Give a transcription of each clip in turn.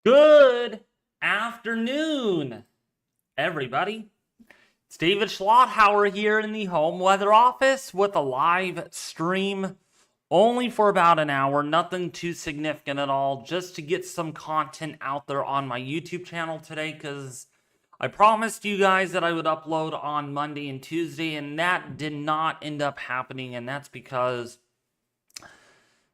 Good afternoon, everybody. It's David Schlotthauer here in the home weather office with a live stream only for about an hour. Nothing too significant at all, just to get some content out there on my YouTube channel today because I promised you guys that I would upload on Monday and Tuesday, and that did not end up happening, and that's because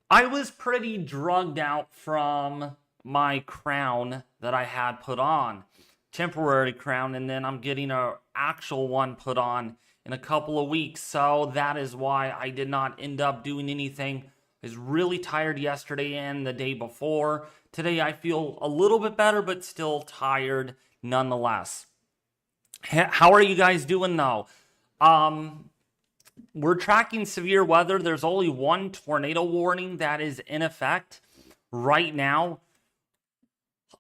I was pretty drugged out from my crown that I had put on, temporary crown, and then I'm getting an actual one put on in a couple of weeks. So that is why I did not end up doing anything. I was really tired yesterday and the day before. Today I feel a little bit better, but still tired nonetheless. How are you guys doing though? We're tracking severe weather. There's only one tornado warning that is in effect right now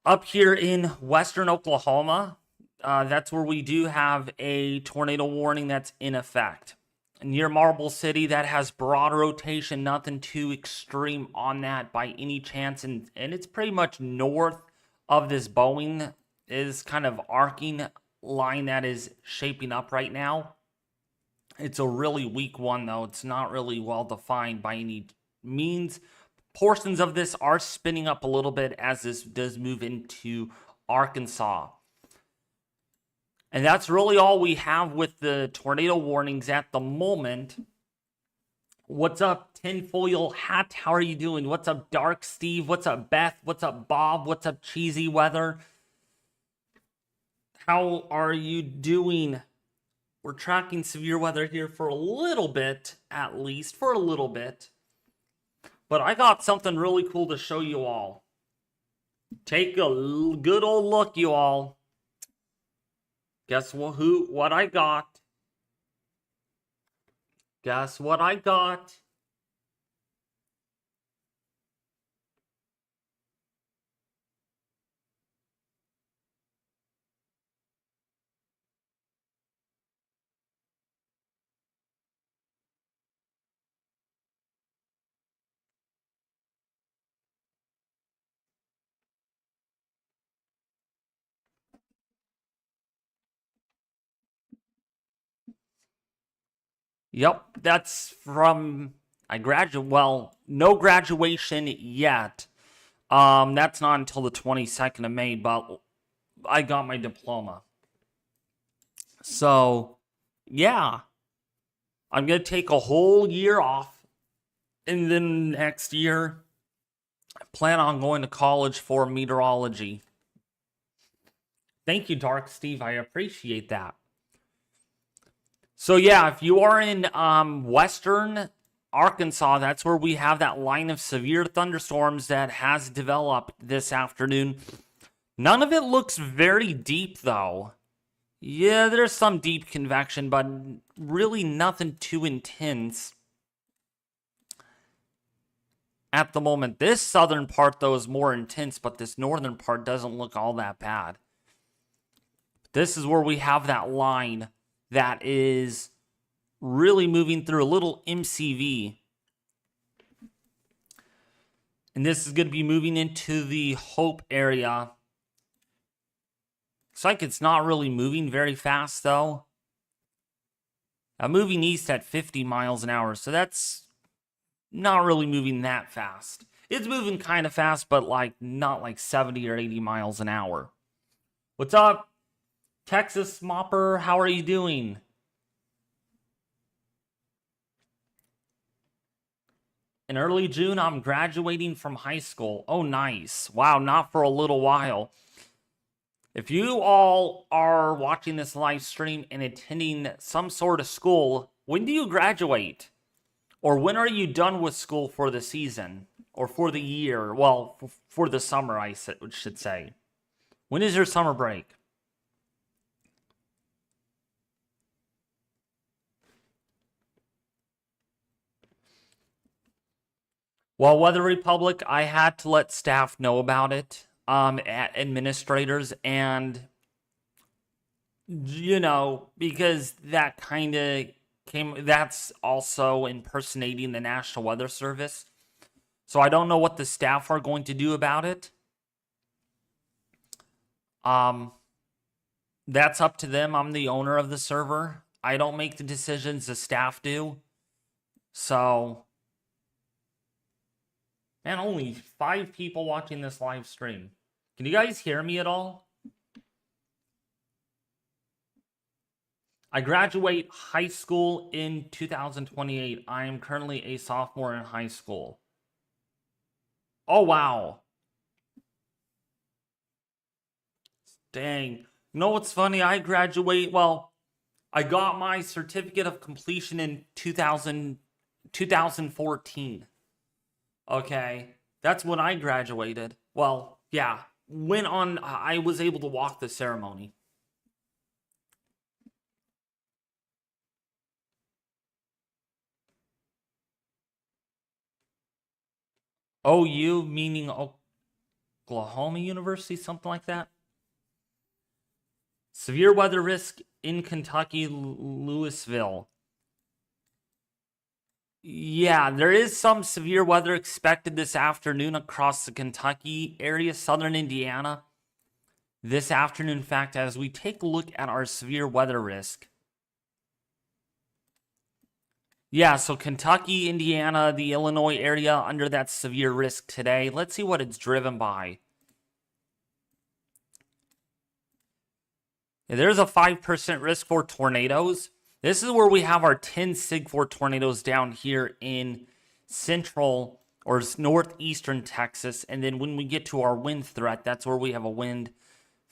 up here in western Oklahoma. That's where we do have a tornado warning that's in effect. Near Marble City, that has broad rotation, nothing too extreme on that by any chance. And it's pretty much north of this Boeing is kind of arcing line that is shaping up right now. It's a really weak one, though. It's not really well defined by any means. Portions of this are spinning up a little bit as this does move into Arkansas. And that's really all we have with the tornado warnings at the moment. What's up, Tinfoil Hat? How are you doing? What's up, Dark Steve? What's up, Beth? What's up, Bob? What's up, Cheesy Weather? How are you doing? We're tracking severe weather here for a little bit, at least, for a little bit. But I got something really cool to show you all. Take a good old look, you all. Guess what I got? Guess what I got? Yep, that's from no graduation yet. That's not until the 22nd of May, but I got my diploma. So, yeah. I'm going to take a whole year off, and then next year I plan on going to college for meteorology. Thank you, Dark Steve. I appreciate that. So yeah, if you are in western Arkansas, that's where we have that line of severe thunderstorms that has developed this afternoon. None of it looks very deep, though. Yeah, there's some deep convection, but really nothing too intense at the moment. This southern part, though, is more intense, but this northern part doesn't look all that bad. This is where we have that line that is really moving through a little MCV. And this is going to be moving into the Hope area. Looks like it's not really moving very fast, though. I'm moving east at 50 miles an hour, so that's not really moving that fast. It's moving kind of fast, but not like 70 or 80 miles an hour. What's up, Texas Mopper? How are you doing? In early June, I'm graduating from high school. Oh, nice. Wow, not for a little while. If you all are watching this live stream and attending some sort of school, when do you graduate? Or when are you done with school for the season? Or for the year? Well, for the summer, I should say. When is your summer break? Well, Weather Republic, I had to let staff know about it, at administrators, and because that kind of that's also impersonating the National Weather Service. So I don't know what the staff are going to do about it. That's up to them. I'm the owner of the server. I don't make the decisions, the staff do. So, man, only 5 people watching this live stream. Can you guys hear me at all? I graduate high school in 2028. I am currently a sophomore in high school. Oh, wow. Dang. You know what's funny? I got my certificate of completion in 2014. Okay. That's when I graduated. Well, yeah. I was able to walk the ceremony. OU, meaning Oklahoma University, something like that? Severe weather risk in Kentucky, Louisville. Yeah, there is some severe weather expected this afternoon across the Kentucky area, southern Indiana. This afternoon, in fact, as we take a look at our severe weather risk. Yeah, so Kentucky, Indiana, the Illinois area under that severe risk today. Let's see what it's driven by. There's a 5% risk for tornadoes. This is where we have our 10 sig for tornadoes down here in central or northeastern Texas. And then when we get to our wind threat, that's where we have a wind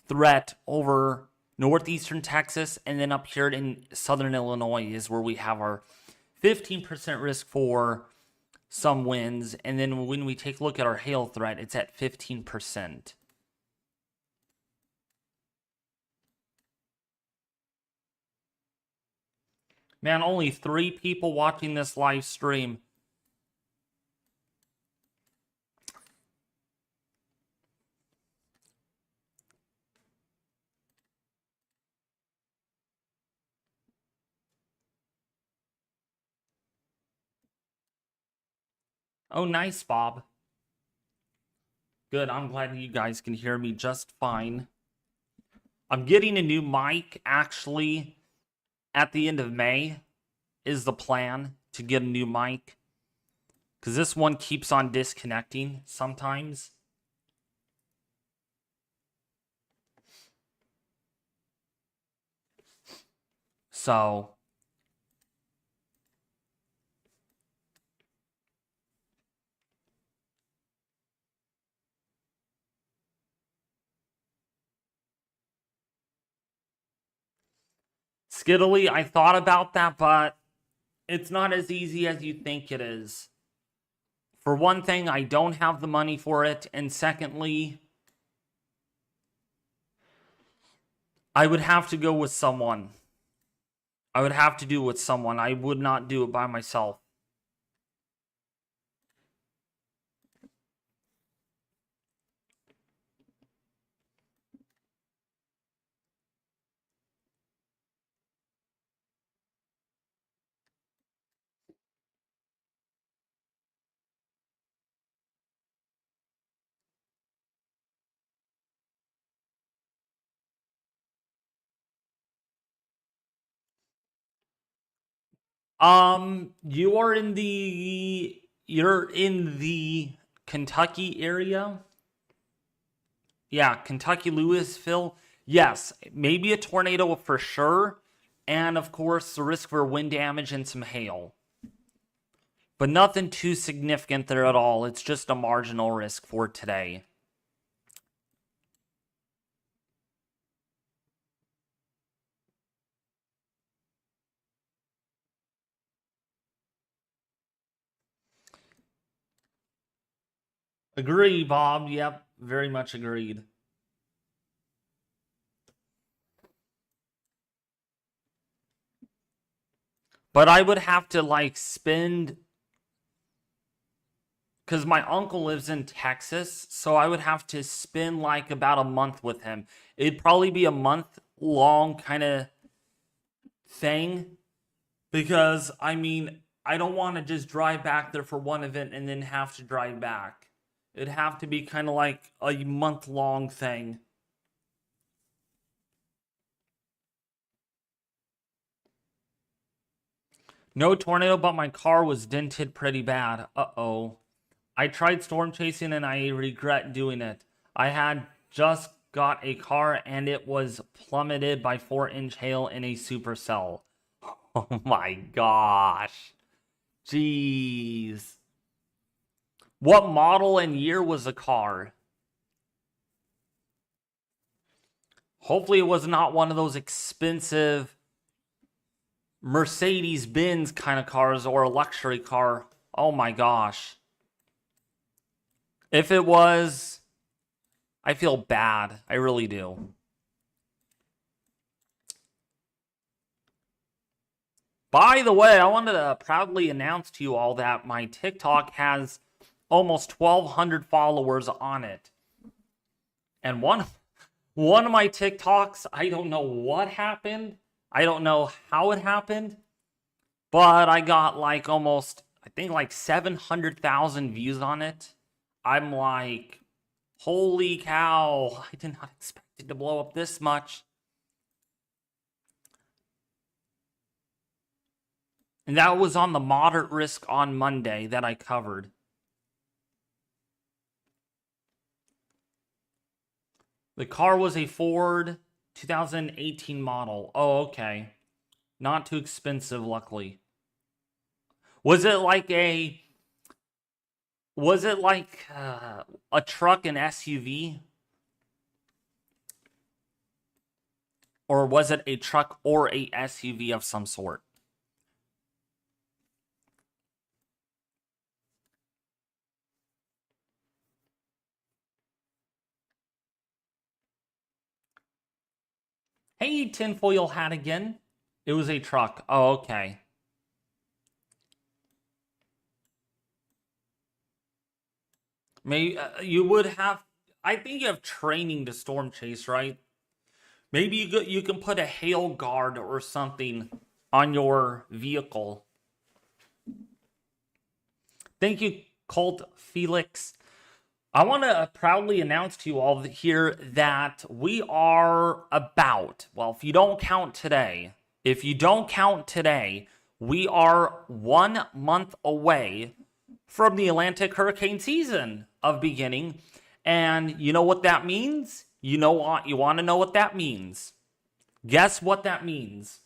threat over northeastern Texas. And then up here in southern Illinois is where we have our 15% risk for some winds. And then when we take a look at our hail threat, it's at 15%. Man, only 3 people watching this live stream. Oh, nice, Bob. Good, I'm glad you guys can hear me just fine. I'm getting a new mic, actually, at the end of May is the plan to get a new mic. Because this one keeps on disconnecting sometimes. So... Skittily, I thought about that, but it's not as easy as you think it is. For one thing, I don't have the money for it. And secondly, I would have to go with someone. I would have to do it with someone. I would not do it by myself. You're in the Kentucky area. Yeah, Kentucky, Louisville. Yes, maybe a tornado for sure. And of course, the risk for wind damage and some hail. But nothing too significant there at all. It's just a marginal risk for today. Agree, Bob. Yep, very much agreed. But I would have to like spend, because my uncle lives in Texas, so I would have to spend like about a month with him. It'd probably be a month long kind of thing, because I mean, I don't want to just drive back there for one event and then have to drive back. It'd have to be kind of like a month long thing. No tornado, but my car was dented pretty bad. Uh-oh. I tried storm chasing and I regret doing it. I had just got a car and it was plummeted by 4-inch hail in a supercell. Oh my gosh. Jeez. What model and year was the car? Hopefully it was not one of those expensive Mercedes-Benz kind of cars or a luxury car. Oh my gosh. If it was, I feel bad. I really do. By the way, I wanted to proudly announce to you all that my TikTok has almost 1,200 followers on it. And one of my TikToks, I don't know what happened. I don't know how it happened. But I got like almost, I think like 700,000 views on it. I'm like, holy cow. I did not expect it to blow up this much. And that was on the moderate risk on Monday that I covered. The car was a Ford 2018 model. Oh, okay. Not too expensive, luckily. Was it like a truck and SUV? Or was it a truck or a SUV of some sort? Hey, tinfoil hat again. It was a truck. Oh, okay. Maybe you would have. I think you have training to storm chase, right? Maybe you can put a hail guard or something on your vehicle. Thank you, Colt Felix. I want to proudly announce to you all here that we are about, well, if you don't count today, we are 1 month away from the Atlantic hurricane season of beginning. And you know what that means? You want to know what that means? Guess what that means?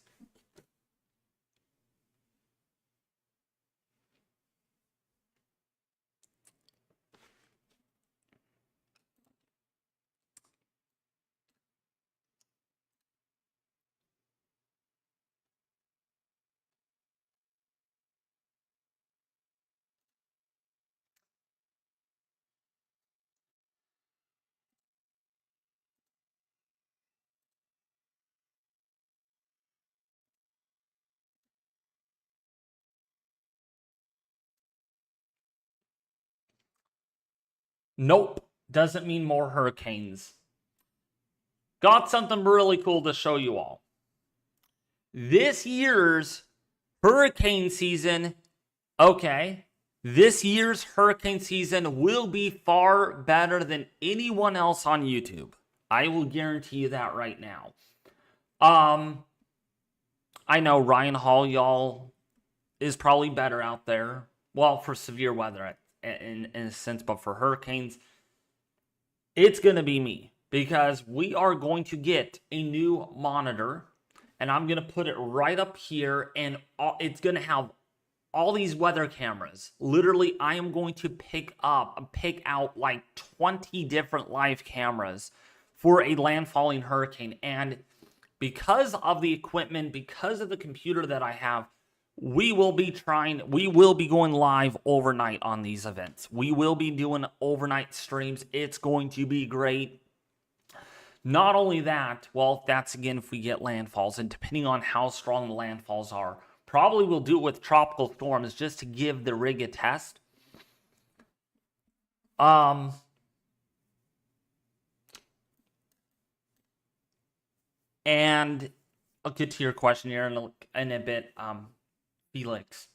Nope, doesn't mean more hurricanes. Got something really cool to show you all. This year's hurricane season, this year's hurricane season will be far better than anyone else on YouTube. I will guarantee you that right now. I know Ryan Hall, y'all, is probably better out there. Well, for severe weather in a sense, but for hurricanes, it's going to be me because we are going to get a new monitor and I'm going to put it right up here and it's going to have all these weather cameras. Literally, I am going to pick out like 20 different live cameras for a landfalling hurricane. And because of the equipment, because of the computer that I have, we will be going live overnight on these events. We will be doing overnight streams. It's going to be great. Not only that, well, that's again if we get landfalls, and depending on how strong the landfalls are, probably we'll do it with tropical storms just to give the rig a test. And I'll get to your question here in a bit, Felix.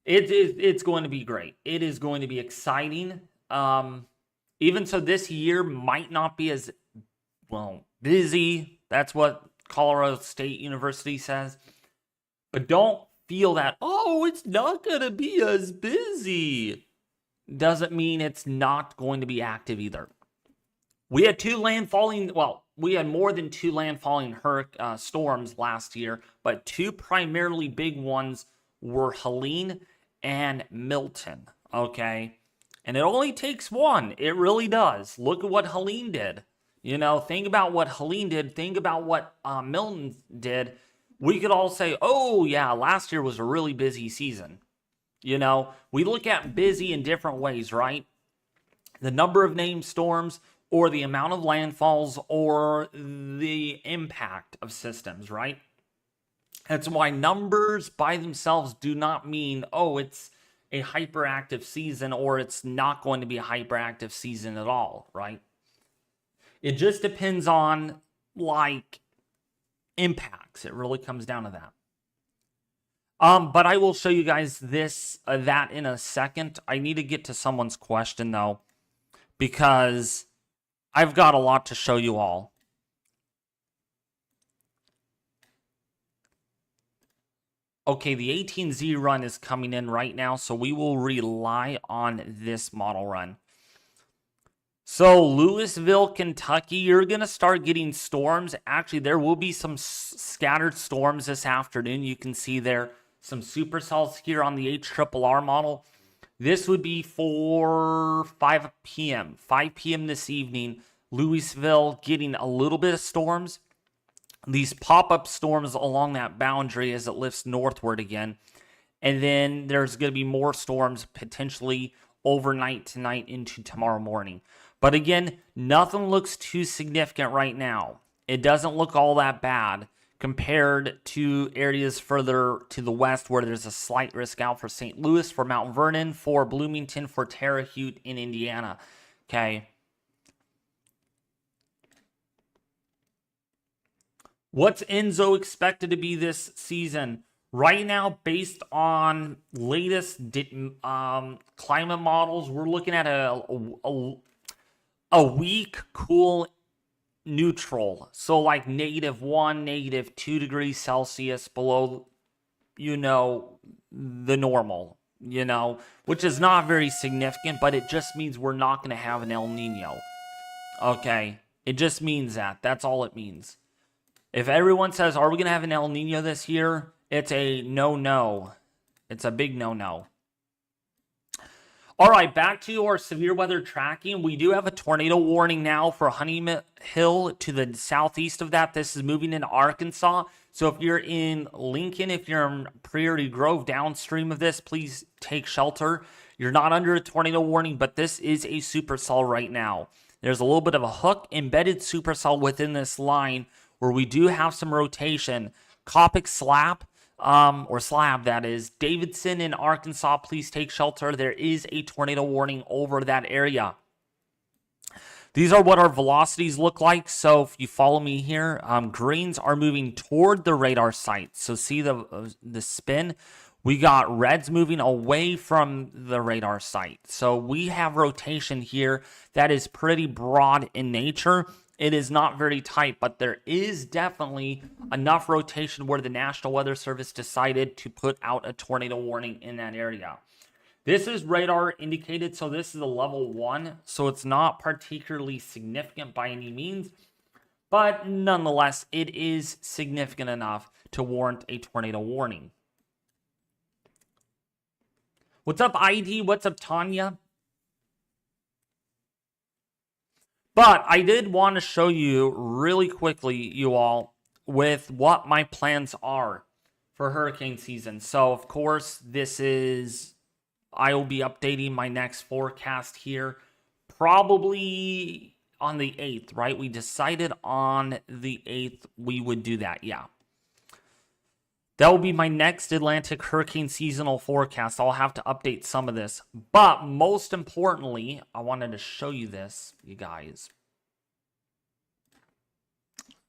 It's going to be great. It is going to be exciting. Even so, this year might not be as busy. That's what Colorado State University says. But don't feel that, oh, it's not going to be as busy, doesn't mean it's not going to be active either. We had we had more than two landfalling storms last year, but two primarily big ones were Helene and Milton, okay? And it only takes one. It really does. Look at what Helene did. Think about what Helene did. Think about what Milton did. We could all say, oh, yeah, last year was a really busy season. We look at busy in different ways, right? The number of named storms or the amount of landfalls or the impact of systems, right? That's why numbers by themselves do not mean, oh, it's a hyperactive season or it's not going to be a hyperactive season at all, right? It just depends on, impacts. It really comes down to that. But I will show you guys that in a second. I need to get to someone's question, though, because I've got a lot to show you all. Okay, the 18Z run is coming in right now, so we will rely on this model run. So, Louisville, Kentucky, you're going to start getting storms. Actually, there will be some scattered storms this afternoon. You can see there some supercells here on the HRRR model. This would be for 5 p.m. 5 p.m. this evening. Louisville getting a little bit of storms. These pop-up storms along that boundary as it lifts northward again. And then there's going to be more storms potentially overnight tonight into tomorrow morning. But again, nothing looks too significant right now. It doesn't look all that bad compared to areas further to the west where there's a slight risk out for St. Louis, for Mount Vernon, for Bloomington, for Terre Haute in Indiana. Okay. What's Enzo expected to be this season? Right now, based on latest climate models, we're looking at a weak, cool, neutral. So like -1, -2 degrees Celsius below, the normal, which is not very significant, but it just means we're not going to have an El Nino. Okay, it just means that. That's all it means. If everyone says, are we going to have an El Nino this year? It's a no-no. It's a big no-no. All right, back to our severe weather tracking. We do have a tornado warning now for Honey Hill to the southeast of that. This is moving into Arkansas. So if you're in Lincoln, if you're in Prairie Grove downstream of this, please take shelter. You're not under a tornado warning, but this is a supercell right now. There's a little bit of a hook embedded supercell within this line where we do have some rotation. Coppic Slab, that is. Davidson in Arkansas, please take shelter. There is a tornado warning over that area. These are what our velocities look like. So if you follow me here, greens are moving toward the radar site. So see the spin? We got reds moving away from the radar site. So we have rotation here that is pretty broad in nature. It is not very tight, but there is definitely enough rotation where the National Weather Service decided to put out a tornado warning in that area. This is radar indicated, so this is a level 1, so it's not particularly significant by any means, but nonetheless, it is significant enough to warrant a tornado warning. What's up, ID? What's up, Tanya? But I did want to show you really quickly, you all, with what my plans are for hurricane season. So, of course, I will be updating my next forecast here probably on the 8th, right? We decided on the 8th we would do that, yeah. That will be my next Atlantic hurricane seasonal forecast. I'll have to update some of this. But most importantly, I wanted to show you this, you guys.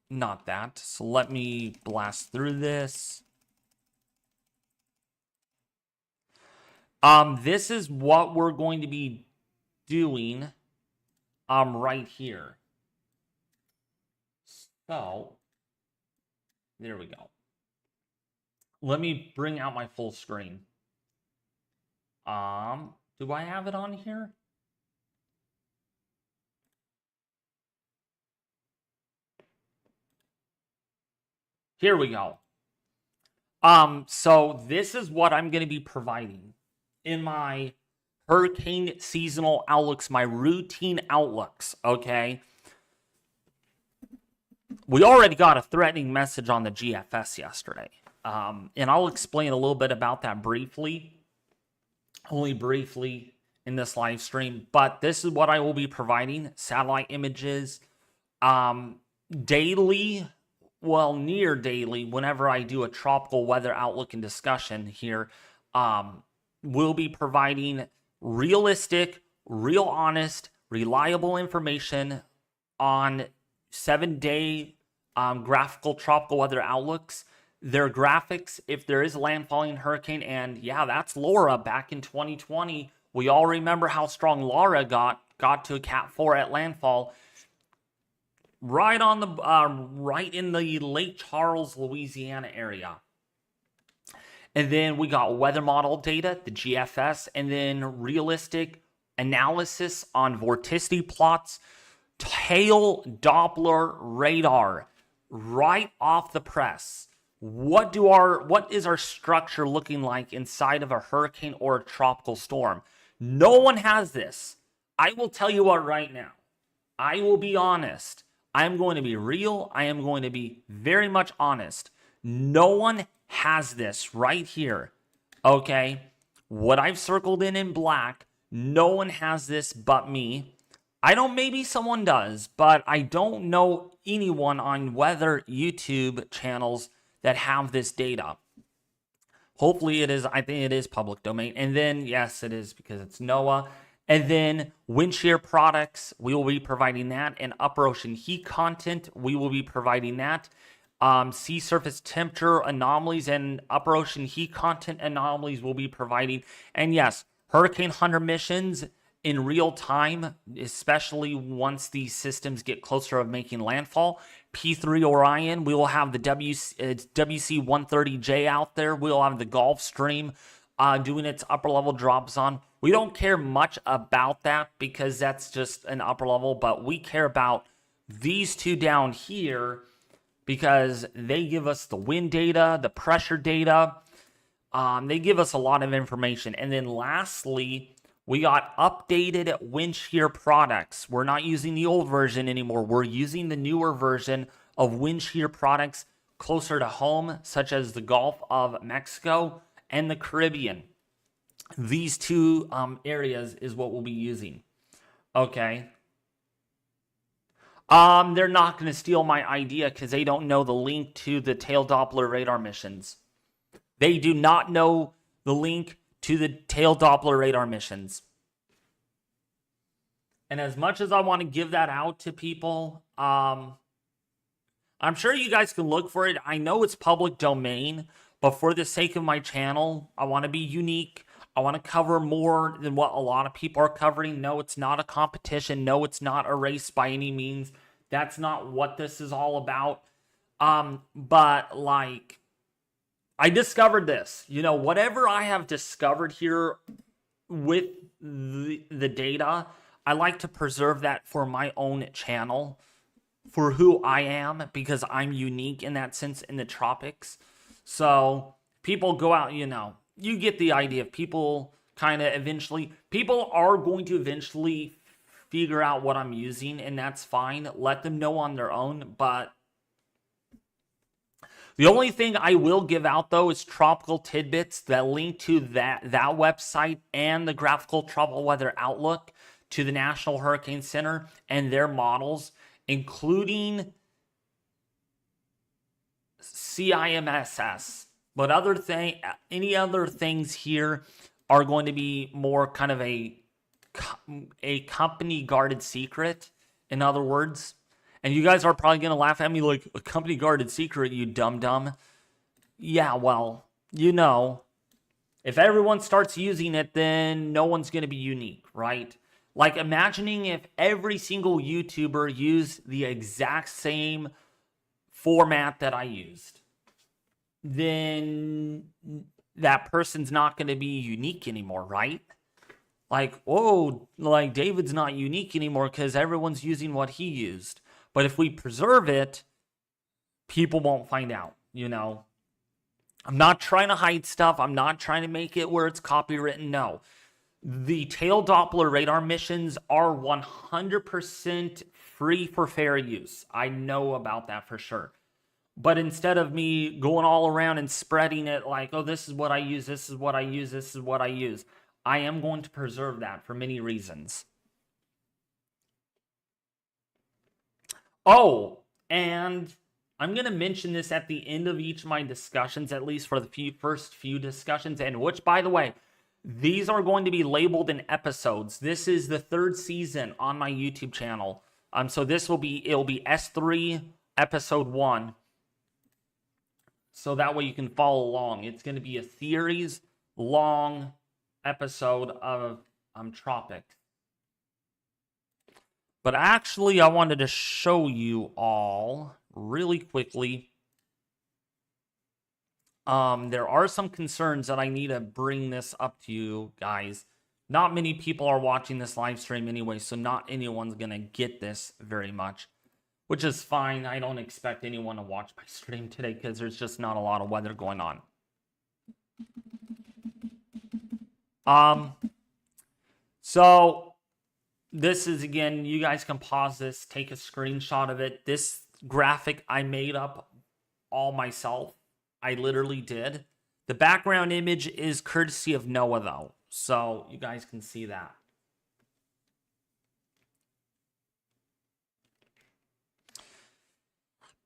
Not that. So let me blast through this. This is what we're going to be doing right here. So, there we go. let me bring out my full screen. Do I have it on here? Here we go. So this is what I'm going to be providing in my hurricane seasonal outlooks, my routine outlooks, okay? We already got a threatening message on the GFS yesterday. And I'll explain a little bit about that briefly, only briefly in this live stream. But this is what I will be providing: satellite images, daily, well, near daily, whenever I do a tropical weather outlook and discussion here. We'll be providing realistic, real honest, reliable information on 7-day graphical tropical weather outlooks. Their graphics, if there is a landfalling hurricane, and yeah, that's Laura back in 2020. We all remember how strong Laura got to a Cat 4 at landfall, right on the right in the Lake Charles, Louisiana area. And then we got weather model data, the GFS, and then realistic analysis on vorticity plots, tail Doppler radar, right off the press. What is our structure looking like inside of a hurricane or a tropical storm? No one has this. I will tell you what right now. I will be honest. I am going to be real. I am going to be very much honest. No one has this right here. Okay? What I've circled in black, no one has this but me. I don't, maybe someone does, but I don't know anyone on weather YouTube channels that have this data. Hopefully it is. I think it is public domain. And then, yes, it is, because it's NOAA. And then wind shear products, we will be providing that. And upper ocean heat content, we will be providing that. Sea surface temperature anomalies and upper ocean heat content anomalies will be providing. And yes, Hurricane Hunter missions in real time, especially once these systems get closer of making landfall. P3 Orion, we will have the WC-130J out there. We'll have the Gulf Stream doing its upper level drop zone. We don't care much about that because that's just an upper level, but we care about these two down here because they give us the wind data, the pressure data. They give us a lot of information. And then lastly, we got updated wind shear products. We're not using the old version anymore. We're using the newer version of wind shear products closer to home, such as the Gulf of Mexico and the Caribbean. These two areas is what we'll be using. Okay. They're not going to steal my idea because they don't know the link to the tail Doppler radar missions. They do not know the link to the tail Doppler radar missions. And as much as I want to give that out to people, I'm sure you guys can look for it. I know it's public domain, but for the sake of my channel, I want to be unique. I want to cover more than what a lot of people are covering. No, it's not a competition. No, it's not a race by any means. That's not what this is all about. But like, I discovered this. You know, whatever I have discovered here with the data, I like to preserve that for my own channel, for who I am, because I'm unique in that sense in the tropics. So people go out, you know, you get the idea of people kind of eventually, people are going to eventually figure out what I'm using, and that's fine. Let them know on their own, but the only thing I will give out, though, is tropical tidbits that link to that website and the graphical tropical weather outlook to the National Hurricane Center and their models, including CIMSS. But any other things here are going to be more kind of a company guarded secret, in other words. And you guys are probably going to laugh at me like, a company guarded secret, you dum-dum. Yeah, well, you know, if everyone starts using it, then no one's going to be unique, right? Like imagining if every single YouTuber used the exact same format that I used. then that person's not going to be unique anymore, right? Like, oh, like David's not unique anymore because everyone's using what he used. But if we preserve it, people won't find out, you know? I'm not trying to hide stuff. I'm not trying to make it where it's copywritten. No. The tail Doppler radar missions are 100% free for fair use. I know about that for sure. But instead of me going all around and spreading it like, oh, this is what I use, this is what I use, this is what I use, I am going to preserve that for many reasons. Oh, and I'm going to mention this at the end of each of my discussions, at least for the first few discussions, and which, by the way, these are going to be labeled in episodes. This is the 3rd season on my YouTube channel. So it'll be S3 episode 1. So that way you can follow along. It's going to be a series long episode of Tropic. But actually, I wanted to show you all really quickly. There are some concerns that I need to bring this up to you guys. Not many people are watching this live stream anyway, so not anyone's going to get this very much, which is fine. I don't expect anyone to watch my stream today because there's just not a lot of weather going on. So this is, again, you guys can pause this, take a screenshot of it. This graphic I made up all myself. I literally did. The background image is courtesy of Noah, though, so you guys can see that.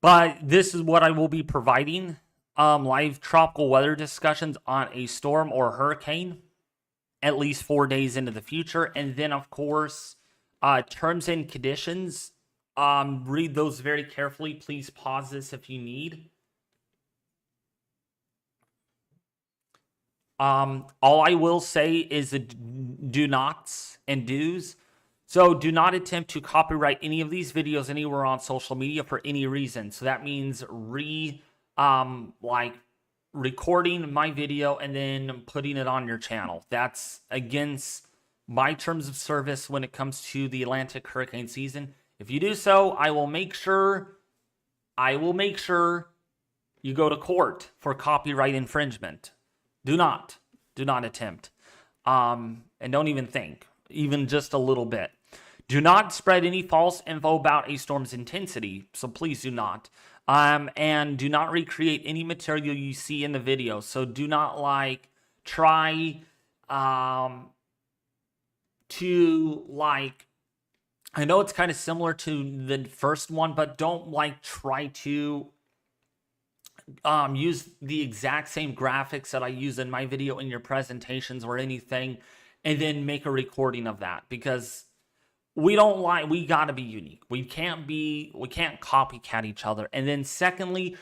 But this is what I will be providing. Live tropical weather discussions on a storm or hurricane, at least 4 days into the future. And then, of course, terms and conditions. Read those very carefully. Please pause this if you need. All I will say is the do nots and do's. So do not attempt to copyright any of these videos anywhere on social media for any reason. So that means recording my video and then putting it on your channel. That's against my terms of service when it comes to the Atlantic hurricane season. If you do so, I will make sure you go to court for copyright infringement. Do not attempt. And don't even think, even just a little bit. Do not spread any false info about a storm's intensity. So please do not. And do not recreate any material you see in the video. So do not try to I know it's kind of similar to the first one, but don't try to use the exact same graphics that I use in my video in your presentations or anything, and then make a recording of that, because we gotta be unique. We can't copycat each other. And then secondly,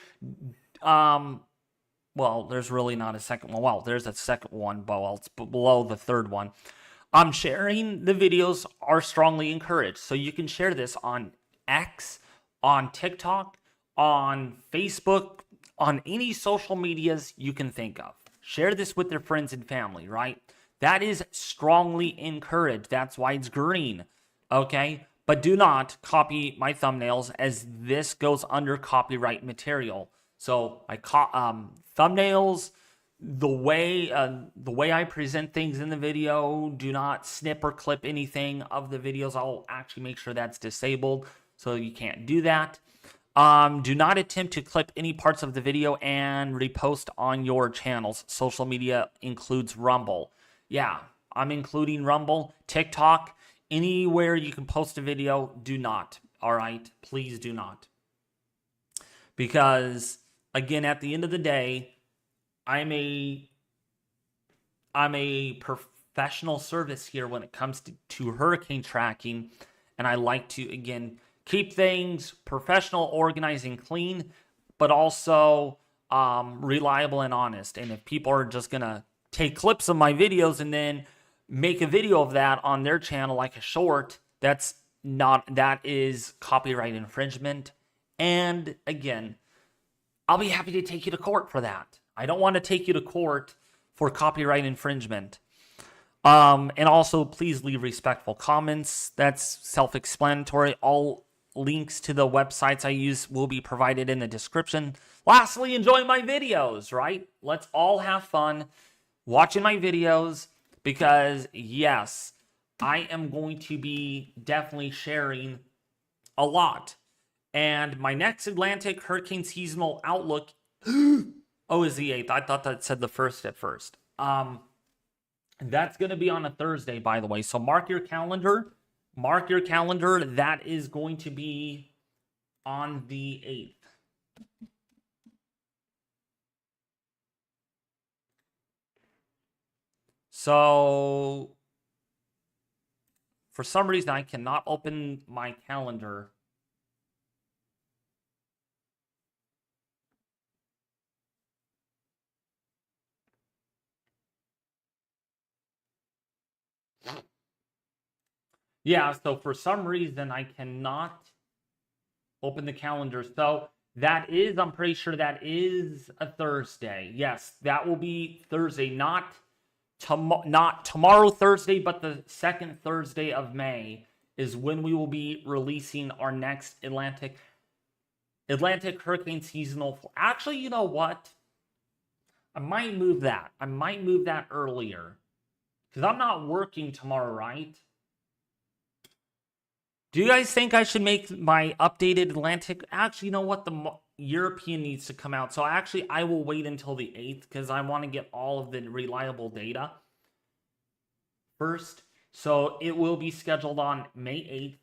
there's really not a second one. Well, there's a second one, but it's below the third one. Sharing the videos are strongly encouraged. So you can share this on X, on TikTok, on Facebook, on any social medias you can think of. Share this with your friends and family, right? That is strongly encouraged. That's why it's green, okay? But do not copy my thumbnails, as this goes under copyright material. So my thumbnails, the way I present things in the video, do not snip or clip anything of the videos. I'll actually make sure that's disabled, so you can't do that. Do not attempt to clip any parts of the video and repost on your channels. Social media includes Rumble. Yeah, I'm including Rumble, TikTok, anywhere you can post a video. Do not. All right, please do not. Because again, at the end of the day, I'm a professional service here when it comes to hurricane tracking, and I like to, again, keep things professional, organized, and clean, but also reliable and honest. And if people are just gonna take clips of my videos and then make a video of that on their channel like a short, that is copyright infringement. And again, I'll be happy to take you to court for that. I don't want to take you to court for copyright infringement. And also, please leave respectful comments. That's self-explanatory. All links to the websites I use will be provided in the description. Lastly, enjoy my videos, right? Let's all have fun watching my videos because, yes, I am going to be definitely sharing a lot. And my next Atlantic Hurricane Seasonal Outlook, oh, is the 8th. I thought that said the 1st at first. That's going to be on a Thursday, by the way. So mark your calendar. Mark your calendar. That is going to be on the 8th. So for some reason, I cannot open my calendar. Yeah, so for some reason, I cannot open the calendar. So that is, I'm pretty sure that is a Thursday. Yes, that will be Thursday, not tomorrow Thursday, but the second Thursday of May is when we will be releasing our next Atlantic Hurricane Seasonal. Actually, you know what? I might move that. I might move that earlier because I'm not working tomorrow, right? Do you guys think I should make my updated Atlantic? Actually, you know what? The European needs to come out. So actually, I will wait until the 8th because I want to get all of the reliable data first. So it will be scheduled on May 8th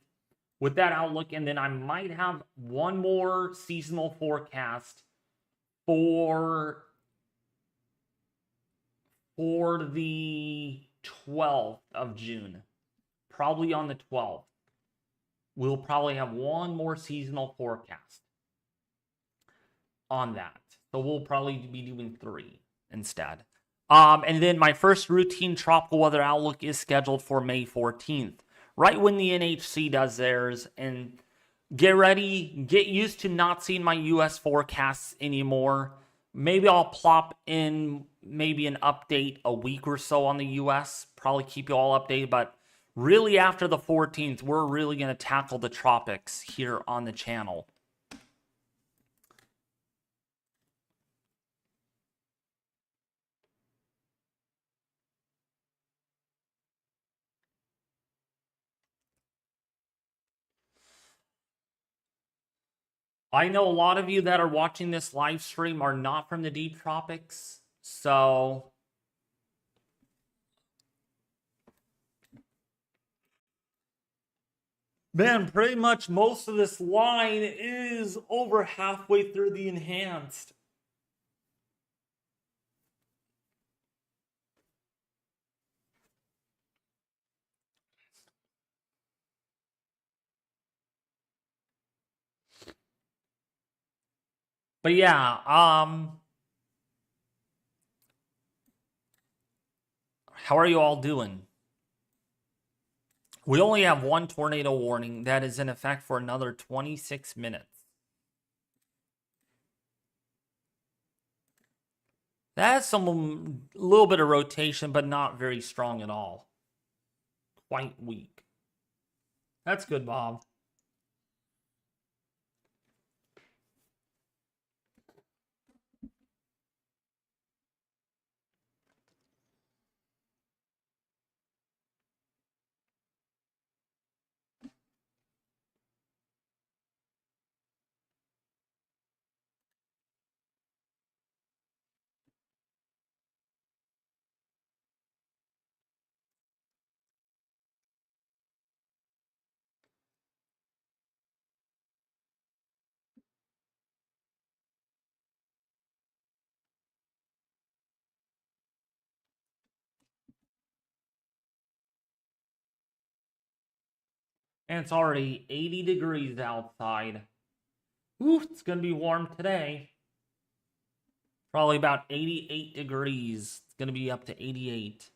with that outlook. And then I might have one more seasonal forecast for the 12th of June. Probably on the 12th. We'll probably have one more seasonal forecast on that. So we'll probably be doing 3 instead. And then my first routine tropical weather outlook is scheduled for May 14th, right when the NHC does theirs. And get ready, get used to not seeing my US forecasts anymore. Maybe I'll plop in maybe an update a week or so on the US, probably keep you all updated, but really after the 14th, we're really going to tackle the tropics here on the channel. I know a lot of you that are watching this live stream are not from the deep tropics, so man, pretty much most of this line is over halfway through the enhanced. But yeah, how are you all doing? We only have one tornado warning that is in effect for another 26 minutes. That has some little bit of rotation, but not very strong at all. Quite weak. That's good, Bob. And it's already 80 degrees outside. Ooh, it's going to be warm today. Probably about 88 degrees. It's going to be up to 88.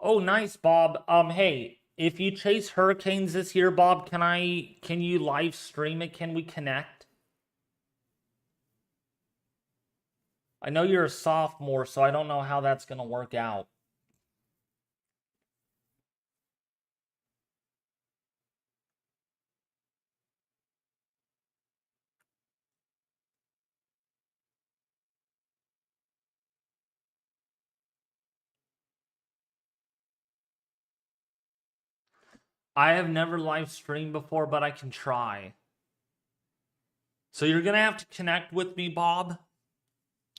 Oh, nice, Bob. Hey, if you chase hurricanes this year, Bob, can you live stream it? Can we connect? I know you're a sophomore, so I don't know how that's gonna work out. I have never live streamed before, but I can try. So you're gonna have to connect with me, Bob,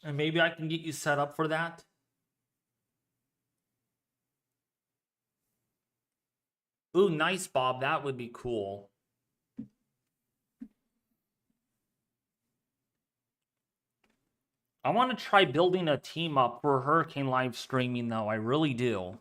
and maybe I can get you set up for that. Ooh, nice, Bob. That would be cool. I want to try building a team up for Hurricane live streaming, though. I really do.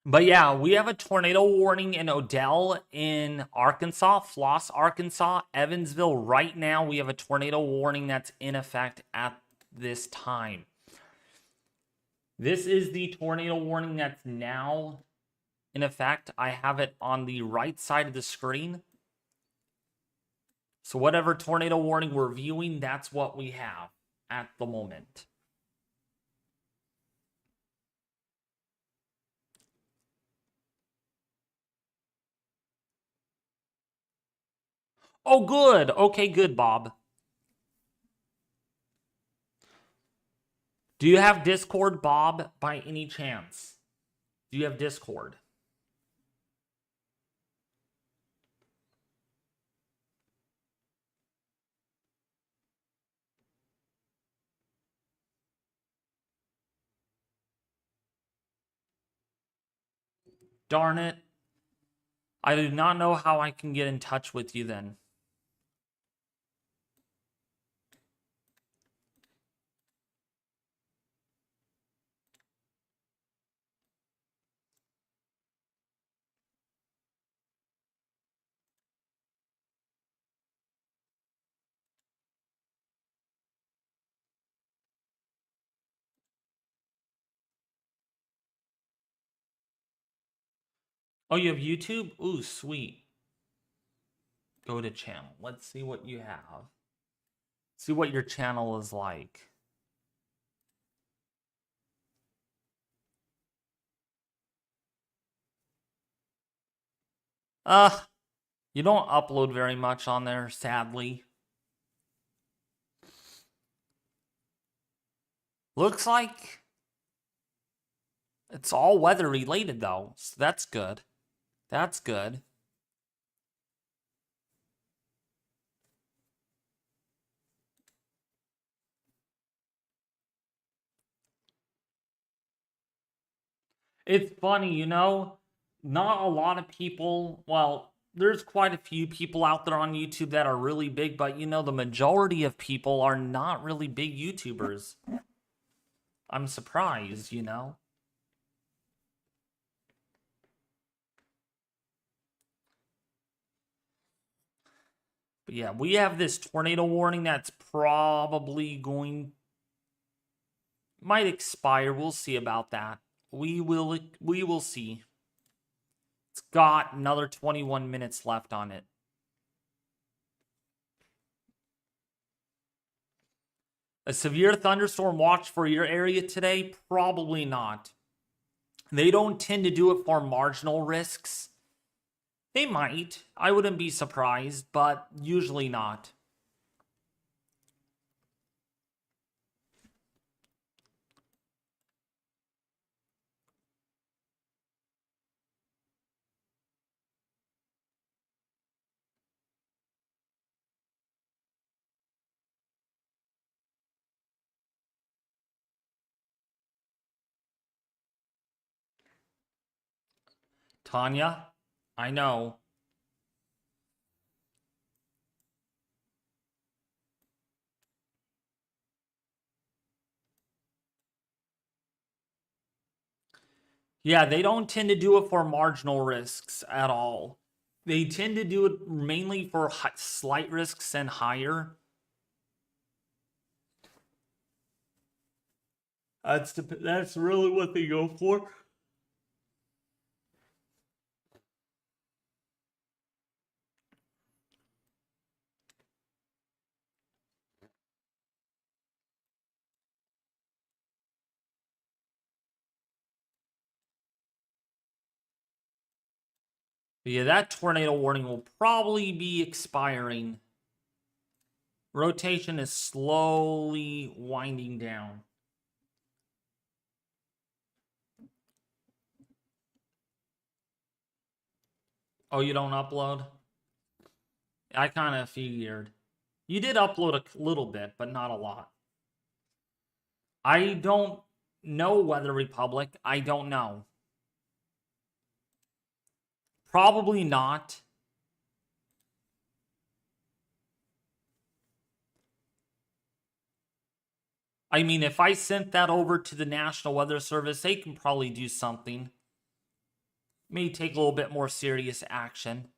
But yeah, we have a tornado warning in Odell in Arkansas, Floss, Arkansas, Evansville. Right now, we have a tornado warning that's in effect at this time. This is the tornado warning that's now in effect. I have it on the right side of the screen. So whatever tornado warning we're viewing, that's what we have at the moment. Oh, good. Okay, good, Bob. Do you have Discord, Bob, by any chance? Do you have Discord? Darn it. I do not know how I can get in touch with you then. Oh, you have YouTube? Ooh, sweet. Go to channel. Let's see what you have. See what your channel is like. You don't upload very much on there, sadly. Looks like it's all weather related though, so that's good. That's good. It's funny, not a lot of people, well, there's quite a few people out there on YouTube that are really big, but the majority of people are not really big YouTubers. I'm surprised. But yeah, we have this tornado warning that's probably might expire. We'll see about that. We will see. It's got another 21 minutes left on it. A severe thunderstorm watch for your area today? Probably not. They don't tend to do it for marginal risks. They might. I wouldn't be surprised, but usually not. Tanya, I know. Yeah, they don't tend to do it for marginal risks at all. They tend to do it mainly for slight risks and higher. That's really what they go for. But yeah, that tornado warning will probably be expiring. Rotation is slowly winding down. Oh, you don't upload? I kind of figured. You did upload a little bit, but not a lot. I don't know Weather Republic. I don't know. Probably not. I mean, if I sent that over to the National Weather Service, they can probably do something. May take a little bit more serious action.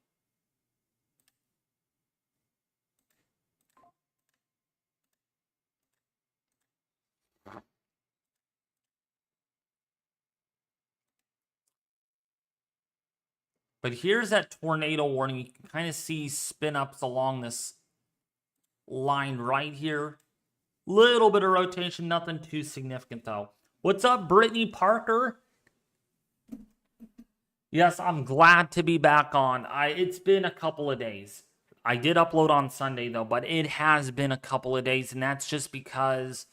But here's that tornado warning. You can kind of see spin ups along this line right here. Little bit of rotation, nothing too significant though. What's up, Brittany Parker? Yes, I'm glad to be back on. It's been a couple of days. I did upload on Sunday though, but it has been a couple of days, and that's just because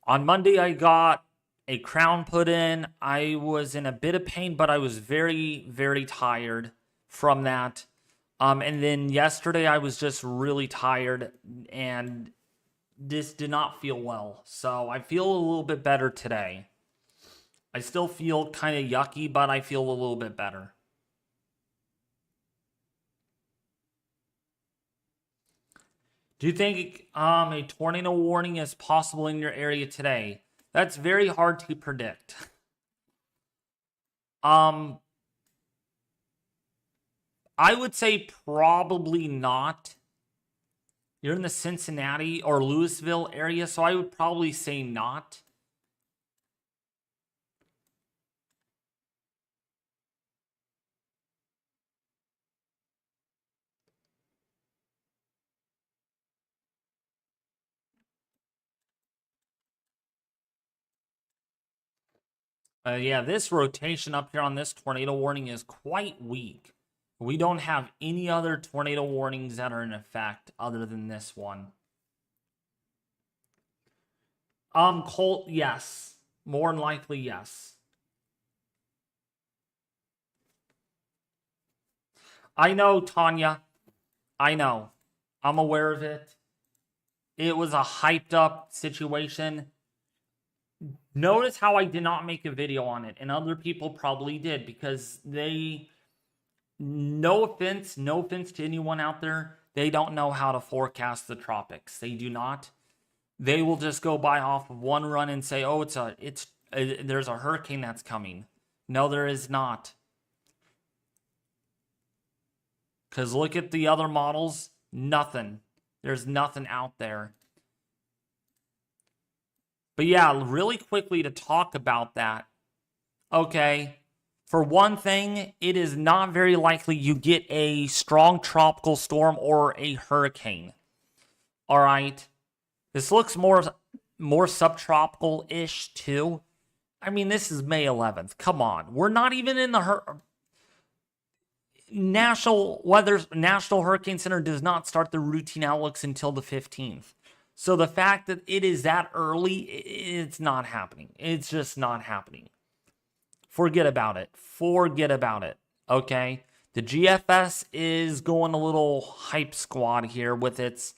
on Monday I got a crown put in. I was in a bit of pain, but I was very, very tired from that. And then yesterday I was just really tired and this did not feel well. So I feel a little bit better today. I still feel kind of yucky, but I feel a little bit better. Do you think a tornado warning is possible in your area today? That's very hard to predict. I would say probably not. You're in the Cincinnati or Louisville area, so I would probably say not. Yeah, this rotation up here on this tornado warning is quite weak. We don't have any other tornado warnings that are in effect other than this one. Colt, yes. More than likely, yes. I know, Tanya. I know. I'm aware of it. It was a hyped up situation. Notice how I did not make a video on it, and other people probably did because they, no offense to anyone out there, they don't know how to forecast the tropics. They do not. They will just go by off of one run and say, "Oh, there's a hurricane that's coming." No, there is not. Because look at the other models, nothing. There's nothing out there. But yeah, really quickly to talk about that. Okay. For one thing, it is not very likely you get a strong tropical storm or a hurricane. All right. This looks more subtropical-ish too. I mean, this is May 11th. Come on. We're not even in the National Hurricane Center does not start the routine outlooks until the 15th. So the fact that it is that early, it's not happening. It's just not happening. Forget about it. Forget about it. Okay? The GFS is going a little hype squad here with its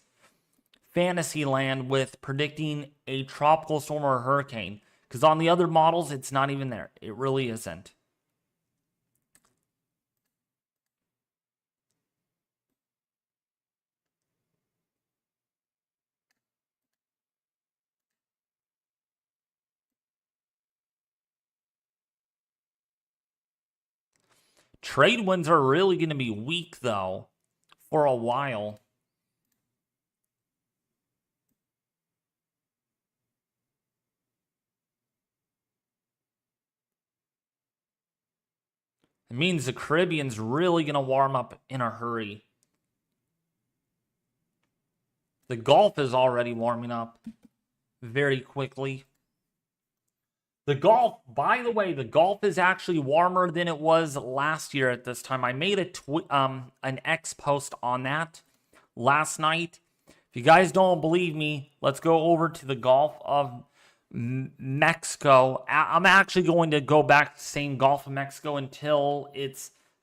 fantasy land with predicting a tropical storm or a hurricane. Because on the other models, it's not even there. It really isn't. Trade winds are really going to be weak, though, for a while. It means the Caribbean's really going to warm up in a hurry. The Gulf is already warming up very quickly. The Gulf, by the way, the Gulf is actually warmer than it was last year at this time. I made an X post on that last night. If you guys don't believe me, let's go over to the Gulf of Mexico. I'm actually going to go back to saying Gulf of Mexico until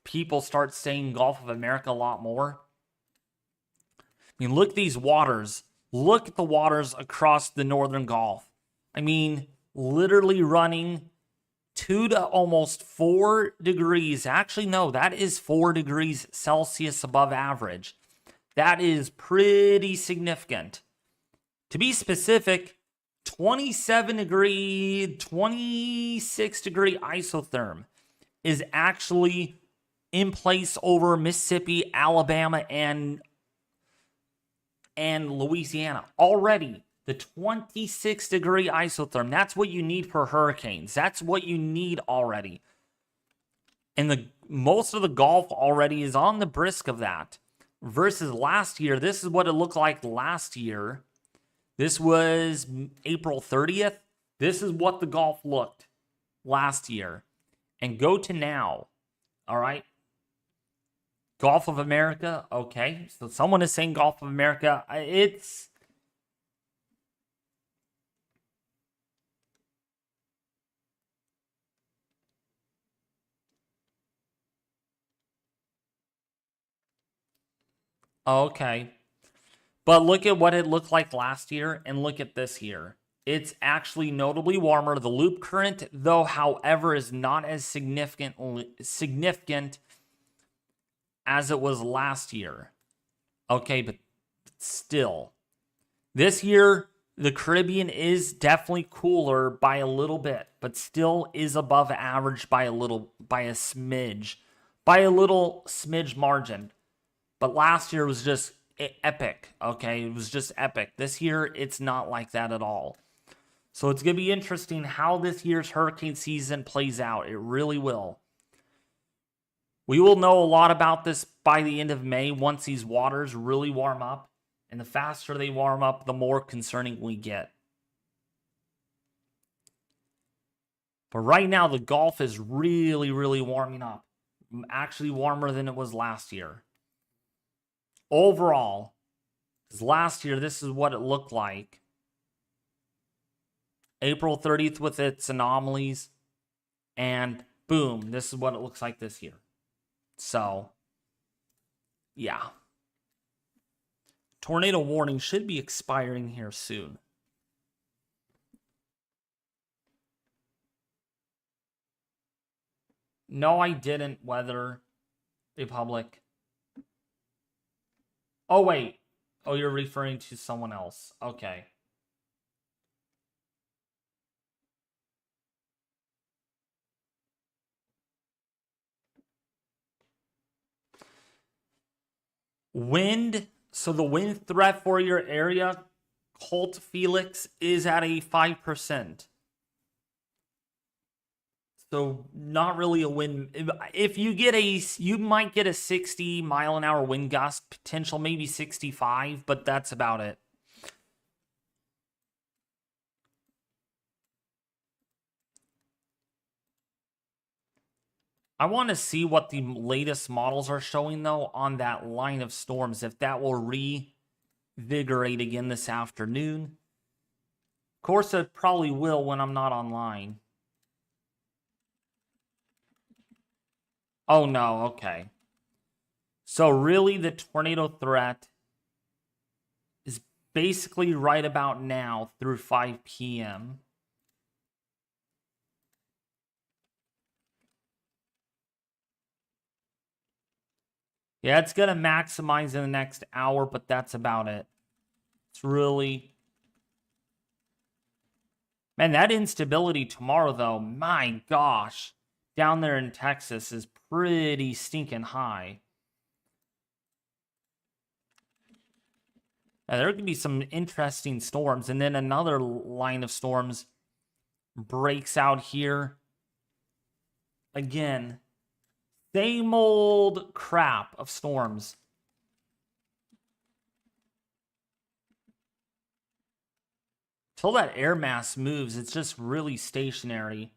people start saying Gulf of America a lot more. I mean, look at these waters. Look at the waters across the northern Gulf. I mean, literally running 2 to almost 4 degrees. Actually, no, that is 4 degrees Celsius above average. That is pretty significant. To be specific, 26 degree isotherm is actually in place over Mississippi, Alabama, and Louisiana already. The 26 degree isotherm, that's what you need for hurricanes. That's what you need already. And most of the Gulf already is on the brisk of that. Versus last year, this is what it looked like last year. This was April 30th. This is what the Gulf looked last year. And go to now. All right. Gulf of America. Okay. So someone is saying Gulf of America. It's... Okay. But look at what it looked like last year and look at this year. It's actually notably warmer. The loop current, though, however, is not as significant as it was last year. Okay, but still. This year, the Caribbean is definitely cooler by a little bit, but still is above average by a little smidge margin. But last year was just epic, okay? It was just epic. This year, it's not like that at all. So it's going to be interesting how this year's hurricane season plays out. It really will. We will know a lot about this by the end of May once these waters really warm up. And the faster they warm up, the more concerning we get. But right now, the Gulf is really, really warming up. Actually warmer than it was last year. Overall, because last year, this is what it looked like. April 30th with its anomalies. And boom, this is what it looks like this year. So, yeah. Tornado warning should be expiring here soon. No, I didn't, Weather Republic. Oh, wait. Oh, you're referring to someone else. Okay. Wind. So the wind threat for your area, Colt Felix, is at a 5%. So not really a wind. If you get you might get a 60 mile an hour wind gust potential, maybe 65, but that's about it. I want to see what the latest models are showing, though, on that line of storms, if that will revigorate again this afternoon. Of course, it probably will when I'm not online. Oh, no, okay. So really, the tornado threat is basically right about now through 5 p.m. Yeah, it's going to maximize in the next hour, but that's about it. It's really... Man, that instability tomorrow, though, my gosh. down there in Texas is pretty stinking high. Now, there could be some interesting storms, and then another line of storms breaks out here. Again, same old crap of storms. Till that air mass moves, it's just really stationary.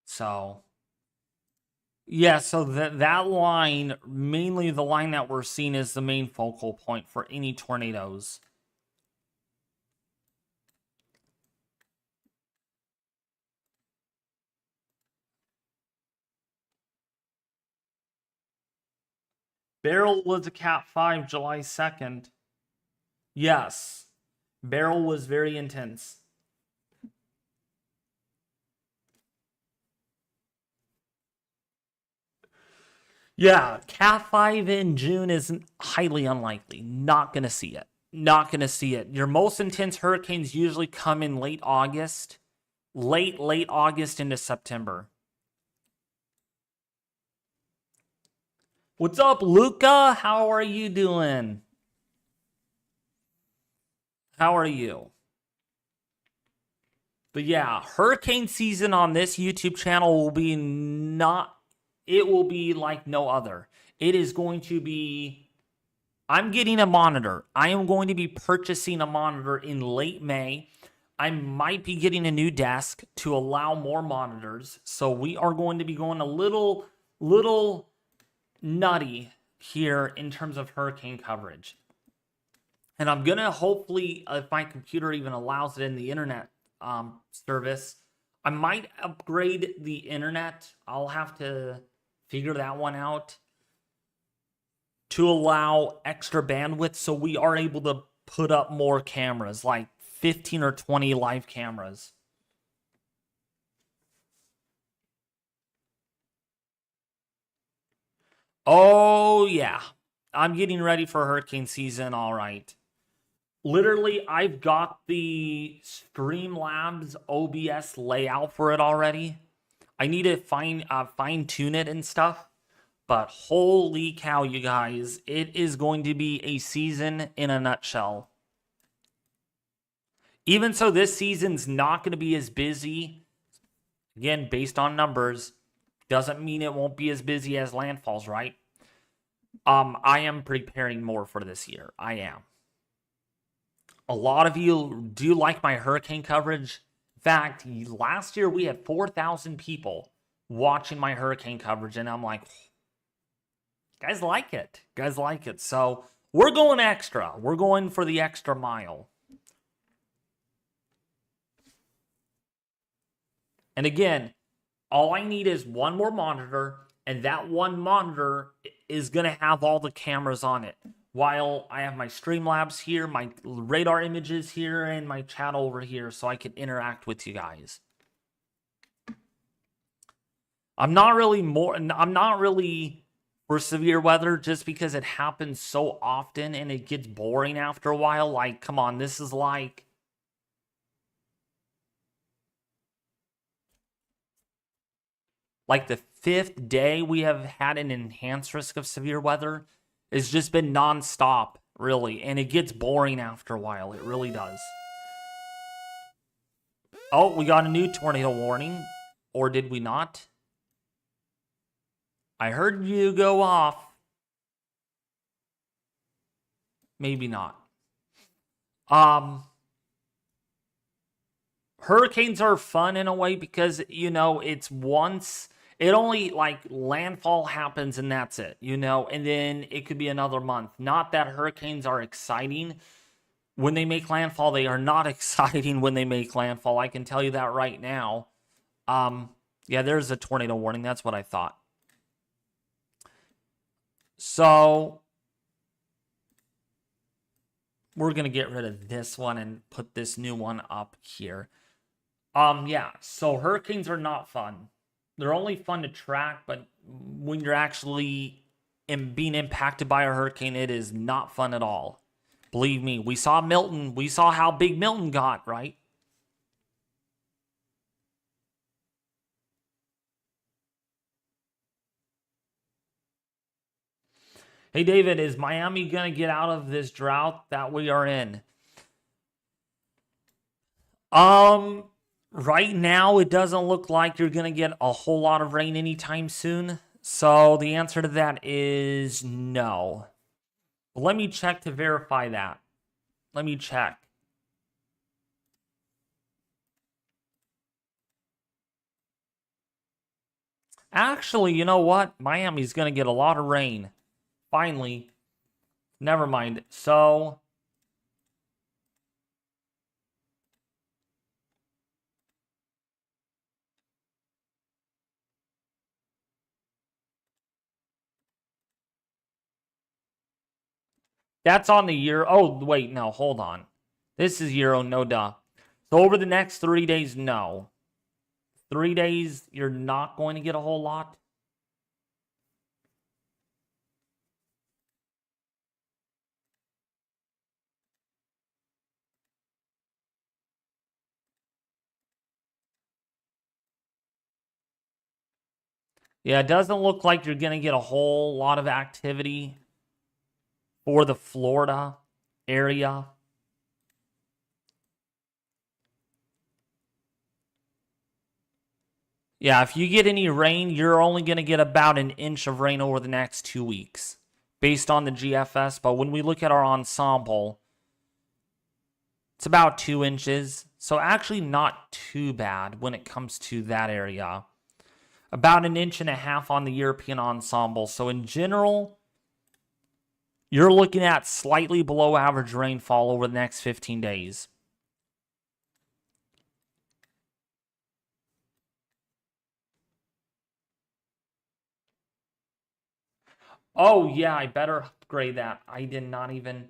So, yeah, so that line, mainly the line that we're seeing, is the main focal point for any tornadoes. Beryl was a Cat 5 July 2nd. Yes, Beryl was very intense. Yeah, Cat 5 in June is highly unlikely. Not going to see it. Not going to see it. Your most intense hurricanes usually come in late August. Late August into September. What's up, Luca? How are you doing? How are you? But yeah, hurricane season on this YouTube channel will be it will be like no other. It is going to be, I'm getting a monitor. I am going to be purchasing a monitor in late May. I might be getting a new desk to allow more monitors. So we are going to be going a little nutty here in terms of hurricane coverage. And I'm going to hopefully, if my computer even allows it in the internet service, I might upgrade the internet. I'll have to figure that one out to allow extra bandwidth so we are able to put up more cameras, like 15 or 20 live cameras. Oh, yeah. I'm getting ready for hurricane season, all right. Literally, I've got the Streamlabs OBS layout for it already. I need to fine-tune it and stuff. But holy cow, you guys, it is going to be a season in a nutshell. Even so, this season's not going to be as busy. Again, based on numbers, doesn't mean it won't be as busy as landfalls, right? I am preparing more for this year. I am. A lot of you do like my hurricane coverage. In fact, last year we had 4,000 people watching my hurricane coverage, and I'm like, guys like it. Guys like it. So we're going extra. We're going for the extra mile. And again, all I need is one more monitor, and that one monitor is going to have all the cameras on it. While I have my Streamlabs here, my radar images here, and my chat over here so I can interact with you guys. I'm not really for severe weather just because it happens so often and it gets boring after a while. Like, come on, this is like the 5th day we have had an enhanced risk of severe weather. It's just been nonstop, really, and it gets boring after a while. It really does. Oh, we got a new tornado warning, or did we not? I heard you go off. Maybe not. Hurricanes are fun in a way because, it's once. It only, landfall happens and that's it, and then it could be another month. Not that hurricanes are exciting when they make landfall. They are not exciting when they make landfall. I can tell you that right now. Yeah, there's a tornado warning. That's what I thought. So we're going to get rid of this one and put this new one up here. Yeah, so hurricanes are not fun. They're only fun to track, but when you're actually being impacted by a hurricane, it is not fun at all. Believe me, we saw Milton. We saw how big Milton got, right? Hey, David, is Miami going to get out of this drought that we are in? Um, right now, it doesn't look like you're going to get a whole lot of rain anytime soon. So the answer to that is no. But let me check to verify that. Let me check. Actually, you know what? Miami's going to get a lot of rain. Finally. Never mind. So, that's on the year. Oh, wait, no, hold on. This is Euro, no duh. So over the next 3 days, no. 3 days, you're not going to get a whole lot. Yeah, it doesn't look like you're going to get a whole lot of activity for the Florida area. Yeah, if you get any rain, you're only going to get about an inch of rain over the next 2 weeks based on the GFS. But when we look at our ensemble, it's about 2 inches. So actually not too bad when it comes to that area. About an inch and a half on the European ensemble. So in general, you're looking at slightly below average rainfall over the next 15 days. Oh, yeah, I better upgrade that. I did not even...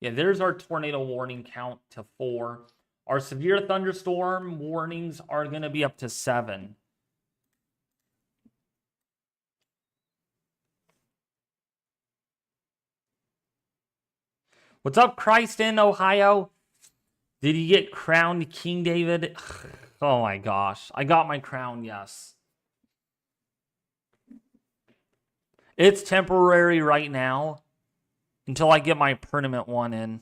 Yeah, there's our tornado warning count to 4. Our severe thunderstorm warnings are going to be up to 7. What's up, Christ in Ohio? Did you get crowned King David? Oh my gosh. I got my crown, yes. It's temporary right now until I get my permanent one in.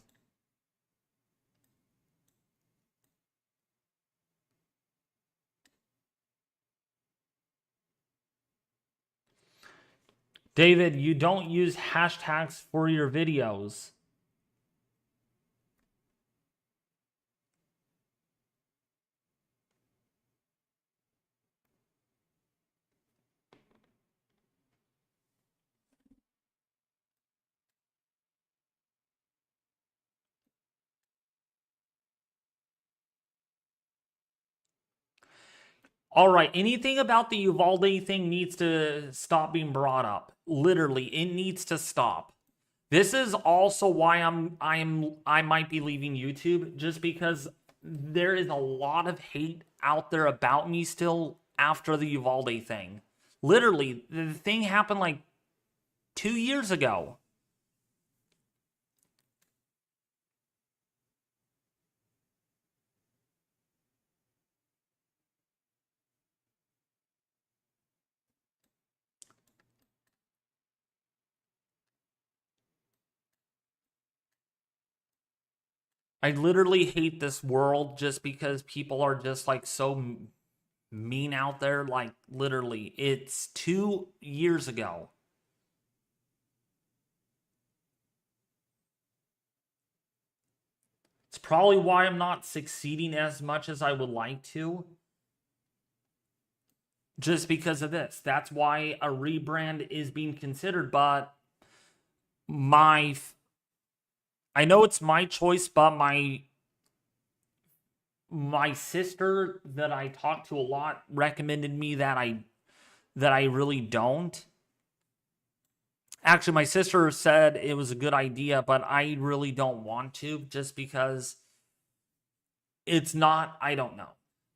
David, you don't use hashtags for your videos. All right, anything about the Uvalde thing needs to stop being brought up. Literally, it needs to stop. This is also why I might be leaving YouTube, just because there is a lot of hate out there about me still after the Uvalde thing. Literally, the thing happened like 2 years ago. I literally hate this world just because people are just like so mean out there. Like, literally, it's 2 years ago. It's probably why I'm not succeeding as much as I would like to. Just because of this. That's why a rebrand is being considered, but my I know it's my choice, but my sister that I talk to a lot recommended me that I really don't. Actually, my sister said it was a good idea, but I really don't want to just because it's not, I don't know.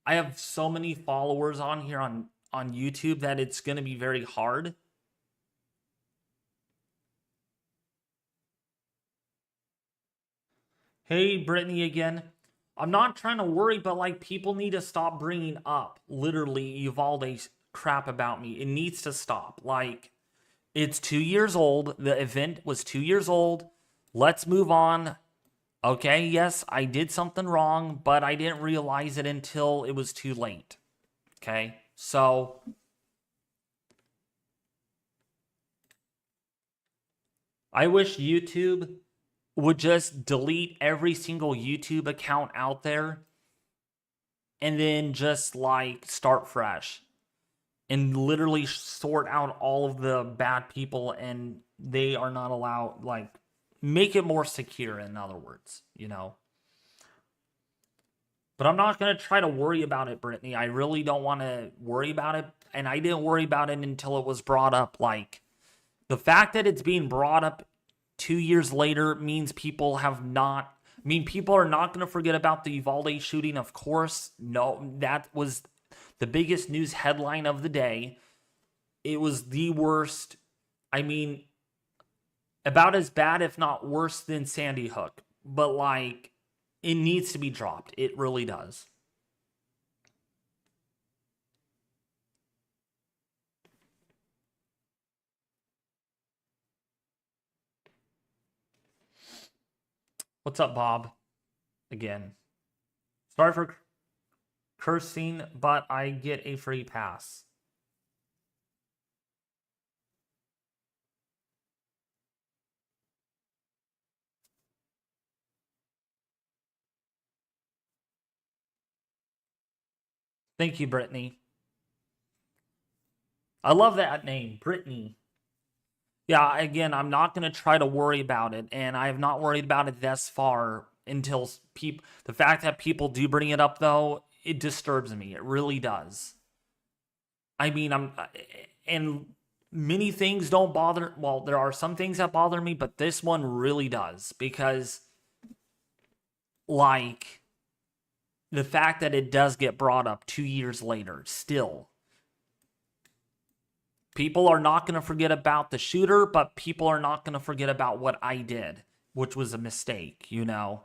I have so many followers on here on YouTube that it's going to be very hard. Hey, Brittany again. I'm not trying to worry, but like people need to stop bringing up literally Uvalde's crap about me. It needs to stop. Like, it's 2 years old. The event was 2 years old. Let's move on. Okay, yes, I did something wrong, but I didn't realize it until it was too late. Okay, so I wish YouTube would just delete every single YouTube account out there and then just like start fresh and literally sort out all of the bad people, and they are not allowed, like, make it more secure, in other words, you know. But I'm not going to try to worry about it, Brittany. I really don't want to worry about it. And I didn't worry about it until it was brought up. Like, the fact that it's being brought up 2 years later means people have not, I mean, people are not going to forget about the Uvalde shooting, of course. No, that was the biggest news headline of the day. It was the worst, I mean, about as bad, if not worse, than Sandy Hook. But, like, it needs to be dropped. It really does. What's up, Bob? Again. Sorry for cursing, but I get a free pass. Thank you, Brittany. I love that name, Brittany. Yeah, again, I'm not going to try to worry about it, and I have not worried about it thus far until the fact that people do bring it up, though, it disturbs me. It really does. I mean, and many things don't bother, well, there are some things that bother me, but this one really does, because, like, the fact that it does get brought up 2 years later, still. People are not going to forget about the shooter, but people are not going to forget about what I did, which was a mistake, you know.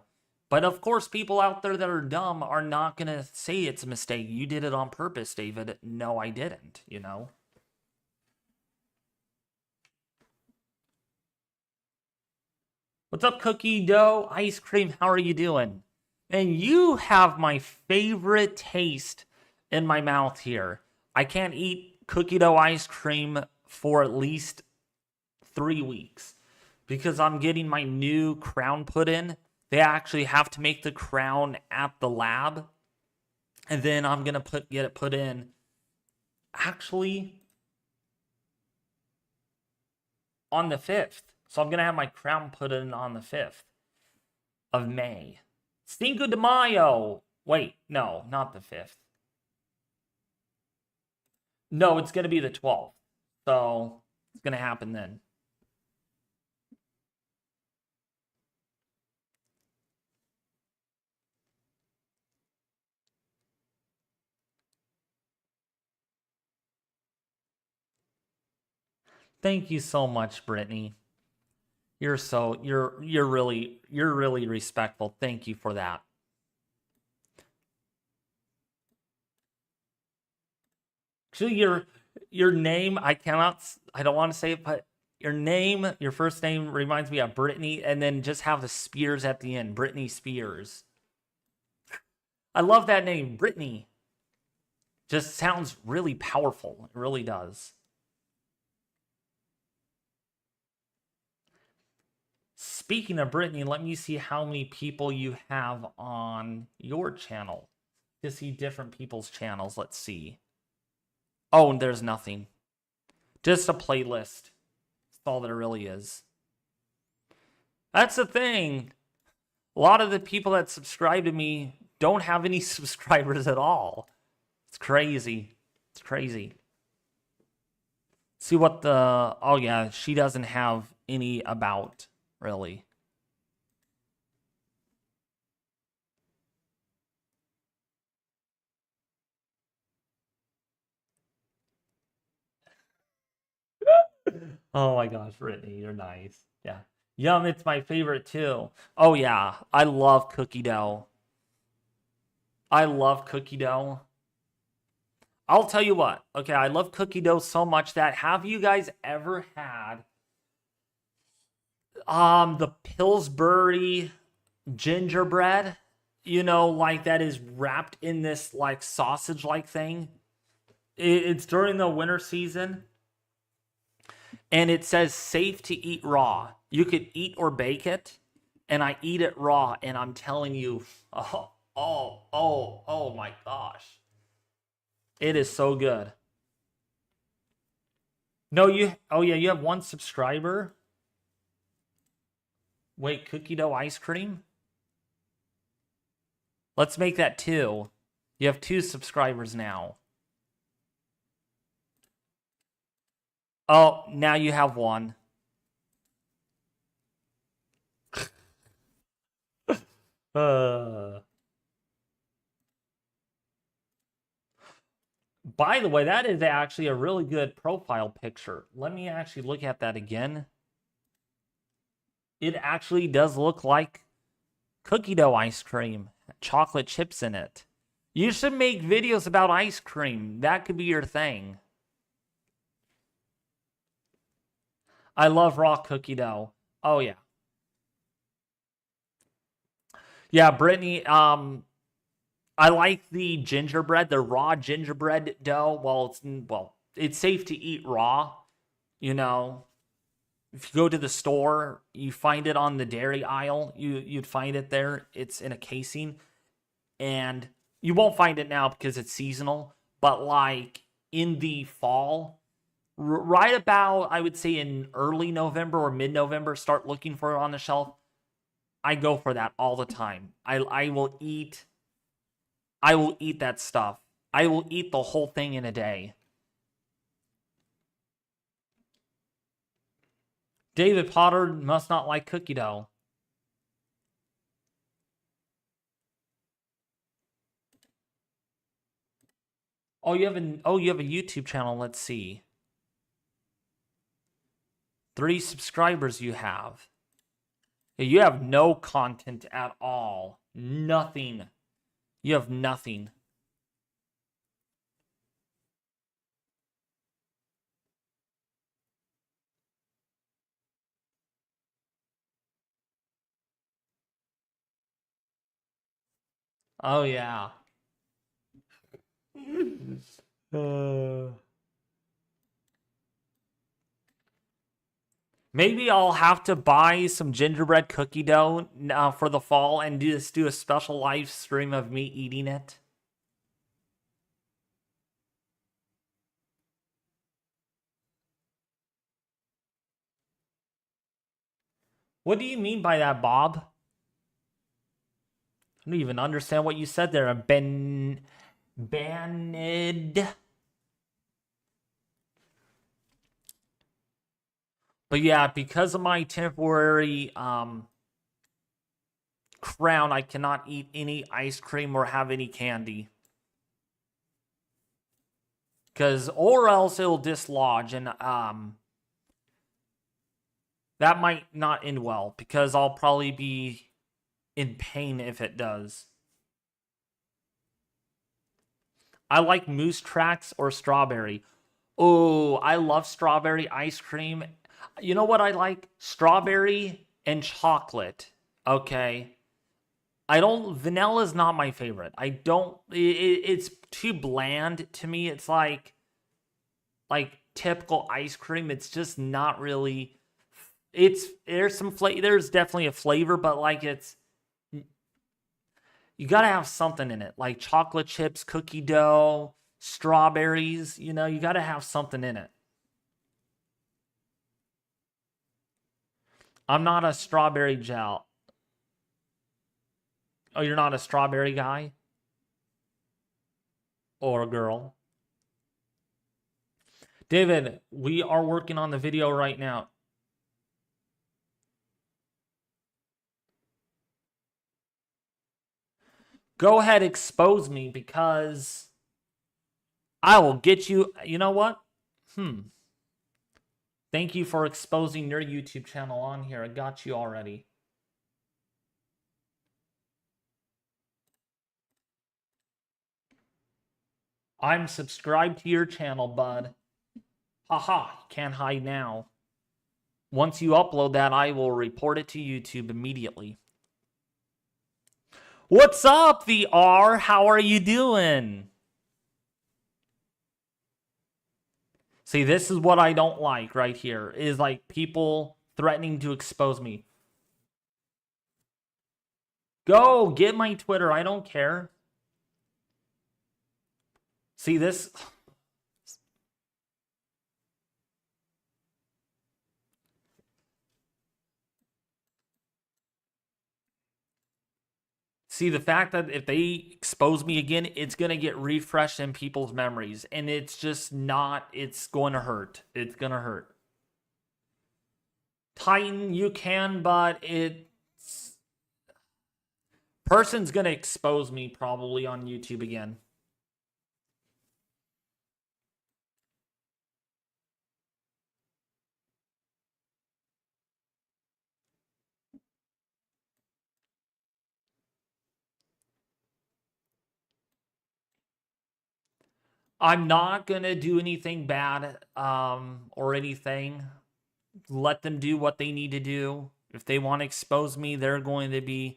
But of course, people out there that are dumb are not going to say it's a mistake. You did it on purpose, David. No, I didn't, you know. What's up, Cookie Dough Ice Cream? How are you doing? And you have my favorite taste in my mouth here. I can't eat cookie dough ice cream for at least 3 weeks because I'm getting my new crown put in. They actually have to make the crown at the lab, and then I'm gonna get it put in actually on the 5th. So I'm gonna have my crown put in on the 5th of May. Cinco de Mayo. Wait, no, not the 5th. No, it's going to be the 12th. So it's going to happen then. Thank you so much, Brittany. You're really respectful. Thank you for that. Actually, your name, I don't want to say it, but your name, your first name reminds me of Brittany, and then just have the Spears at the end. Britney Spears. I love that name, Brittany. Just sounds really powerful. It really does. Speaking of Brittany, let me see how many people you have on your channel. To see different people's channels. Let's see. Oh, there's nothing. Just a playlist. That's all that it really is. That's the thing. A lot of the people that subscribe to me don't have any subscribers at all. It's crazy. It's crazy. See what the, oh yeah, she doesn't have any about, really. Oh my gosh, Brittany, you're nice. Yeah. Yum, it's my favorite too. Oh yeah, I love cookie dough. I love cookie dough. I'll tell you what. Okay, I love cookie dough so much that have you guys ever had the Pillsbury gingerbread? You know, like that is wrapped in this like sausage like thing. It's during the winter season and it says safe to eat raw. You could eat or bake it, and I eat it raw, and I'm telling you, oh my gosh. It is so good. No, oh yeah, you have one subscriber. Wait, cookie dough ice cream? Let's make that two. You have two subscribers now. Oh, now you have one. Uh. By the way, that is actually a really good profile picture. Let me actually look at that again. It actually does look like cookie dough ice cream, chocolate chips in it. You should make videos about ice cream. That could be your thing. I love raw cookie dough. Oh yeah. Yeah, Brittany, I like the gingerbread, the raw gingerbread dough. It's safe to eat raw, you know. If you go to the store, you find it on the dairy aisle. You'd find it there. It's in a casing, and you won't find it now because it's seasonal. But like in the fall, right about I would say in early November or mid-November, start looking for it on the shelf. I go for that all the time. I will eat. I will eat that stuff. I will eat the whole thing in a day. David Potter must not like cookie dough. Oh, you have a YouTube channel. Let's see. 3 subscribers you have. You have no content at all. Nothing. You have nothing. Oh yeah. Maybe I'll have to buy some gingerbread cookie dough for the fall and do a special live stream of me eating it. What do you mean by that, Bob? I don't even understand what you said there. Banned. But yeah, because of my temporary crown, I cannot eat any ice cream or have any candy. Or else it'll dislodge, and that might not end well because I'll probably be in pain if it does. I like moose tracks or strawberry. Oh, I love strawberry ice cream. You know what I like? Strawberry and chocolate. Okay. Vanilla is not my favorite. I don't, it's too bland to me. It's like typical ice cream. It's just not really, there's definitely a flavor, but like you gotta have something in it, like chocolate chips, cookie dough, strawberries. You gotta have something in it. I'm not a strawberry gel. Oh, you're not a strawberry guy or a girl? David, we are working on the video right now. Go ahead, expose me, because I will get you. You know what? Thank you for exposing your YouTube channel on here. I got you already. I'm subscribed to your channel, bud. Haha, can't hide now. Once you upload that, I will report it to YouTube immediately. What's up, VR? How are you doing? See, this is what I don't like right here, is like people threatening to expose me. Go, get my Twitter, I don't care. See, this... See, the fact that if they expose me again, it's going to get refreshed in people's memories. And it's just not, it's going to hurt. It's going to hurt. Titan, you can, but it's... Person's going to expose me probably on YouTube again. I'm not going to do anything bad or anything. Let them do what they need to do. If they want to expose me, they're going to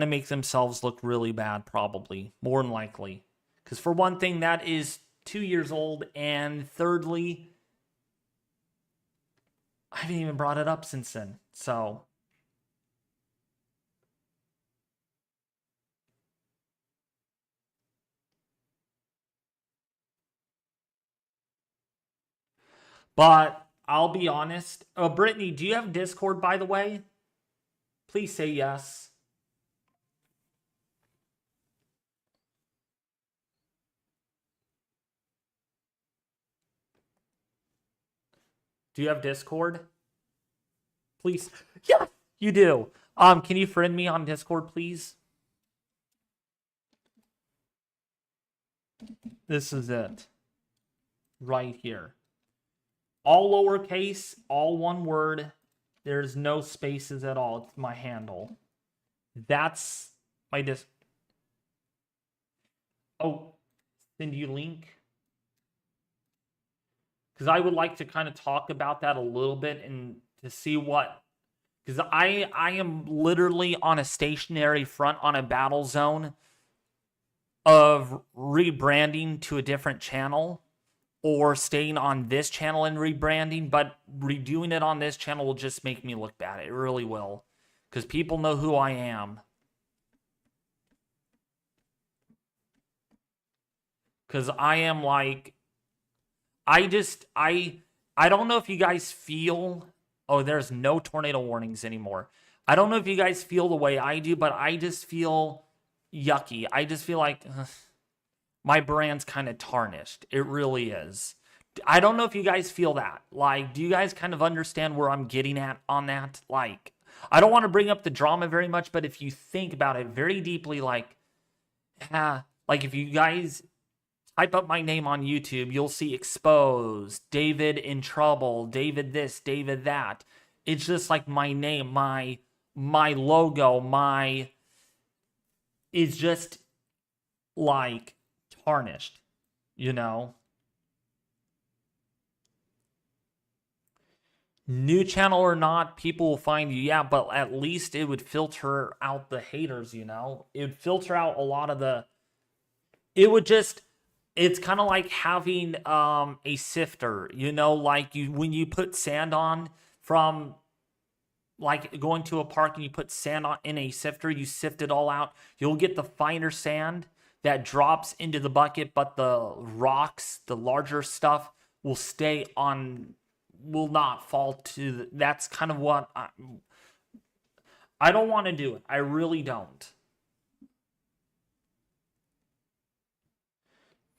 make themselves look really bad, probably, more than likely. Because for one thing, that is 2 years old, and thirdly, I haven't even brought it up since then. So, but I'll be honest. Brittany, do you have Discord, by the way? Please say yes. Do you have Discord? Please. Yeah, you do. Can you friend me on Discord, please? This is it. Right here. All lowercase, all one word. There's no spaces at all. It's my handle. That's my Oh, send you link. Because I would like to kind of talk about that a little bit and to see what... Because I am literally on a stationary front on a battle zone of rebranding to a different channel, or staying on this channel and rebranding, but redoing it on this channel will just make me look bad. It really will. Because people know who I am. Because I am like... I don't know if you guys feel... Oh, there's no tornado warnings anymore. I don't know if you guys feel the way I do, but I just feel yucky. I just feel like... my brand's kind of tarnished. It really is. I don't know if you guys feel that. Like, do you guys kind of understand where I'm getting at on that? Like, I don't want to bring up the drama very much, but if you think about it very deeply, like if you guys type up my name on YouTube, you'll see exposed, David in trouble, David this, David that. It's just like my name, my logo, is just like tarnished, you know? New channel or not, people will find you. Yeah, but at least it would filter out the haters, you know? It would filter out a lot of the... It would just... It's kind of like having a sifter, you know? Like when you put sand on from... Like going to a park and you put sand on in a sifter, you sift it all out. You'll get the finer sand that drops into the bucket, but the rocks, the larger stuff, will stay on... will not fall to that's kind of what I don't want to do it. I really don't.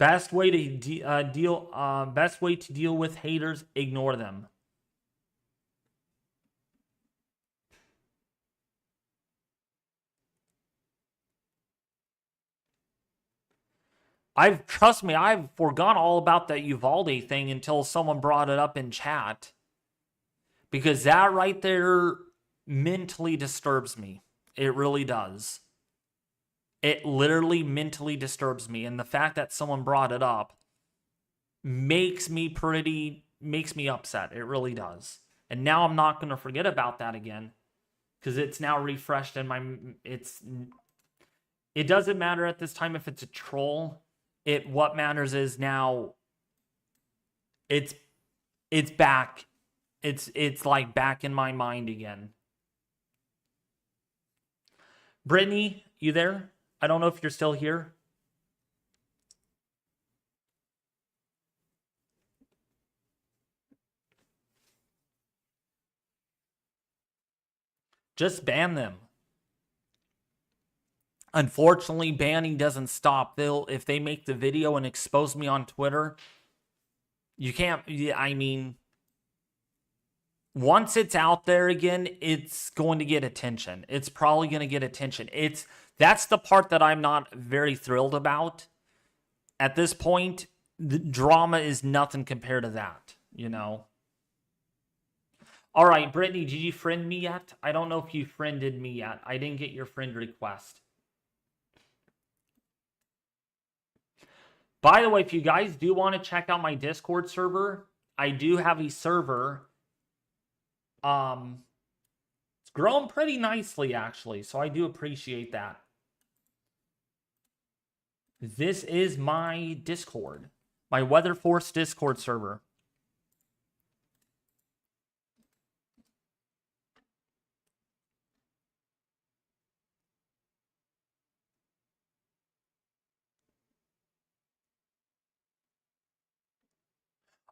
Best way to best way to deal with haters, ignore them. Trust me, I've forgotten all about that Uvalde thing until someone brought it up in chat. Because that right there mentally disturbs me. It really does. It literally mentally disturbs me. And the fact that someone brought it up makes me upset. It really does. And now I'm not going to forget about that again. Because it's now refreshed in my... It doesn't matter at this time if it's a troll. What matters is now it's back. It's like back in my mind again. Brittany, you there? I don't know if you're still here. Just ban them. Unfortunately, banning doesn't stop. If they make the video and expose me on Twitter, you can't. I mean, once it's out there again, it's going to get attention. It's probably going to get attention. That's the part that I'm not very thrilled about. At this point, the drama is nothing compared to that, you know. All right, Brittany, did you friend me yet? I don't know if you friended me yet. I didn't get your friend request. By the way, if you guys do want to check out my Discord server, I do have a server. It's grown pretty nicely, actually, so I do appreciate that. This is my Discord, my Weather Force Discord server.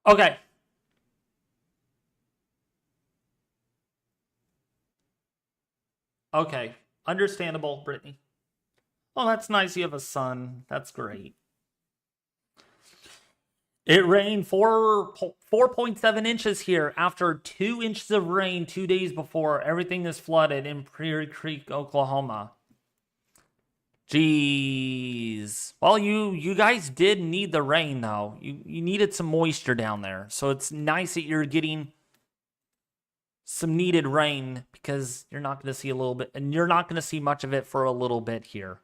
Okay. Okay. Understandable, Brittany. Oh, that's nice. You have a son. That's great. It rained 4.7 inches here after 2 inches of rain 2 days before. Everything is flooded in Prairie Creek, Oklahoma. Jeez. Well, you guys did need the rain, though. You needed some moisture down there. So it's nice that you're getting some needed rain, because you're not going to see a little bit, and you're not going to see much of it for a little bit here.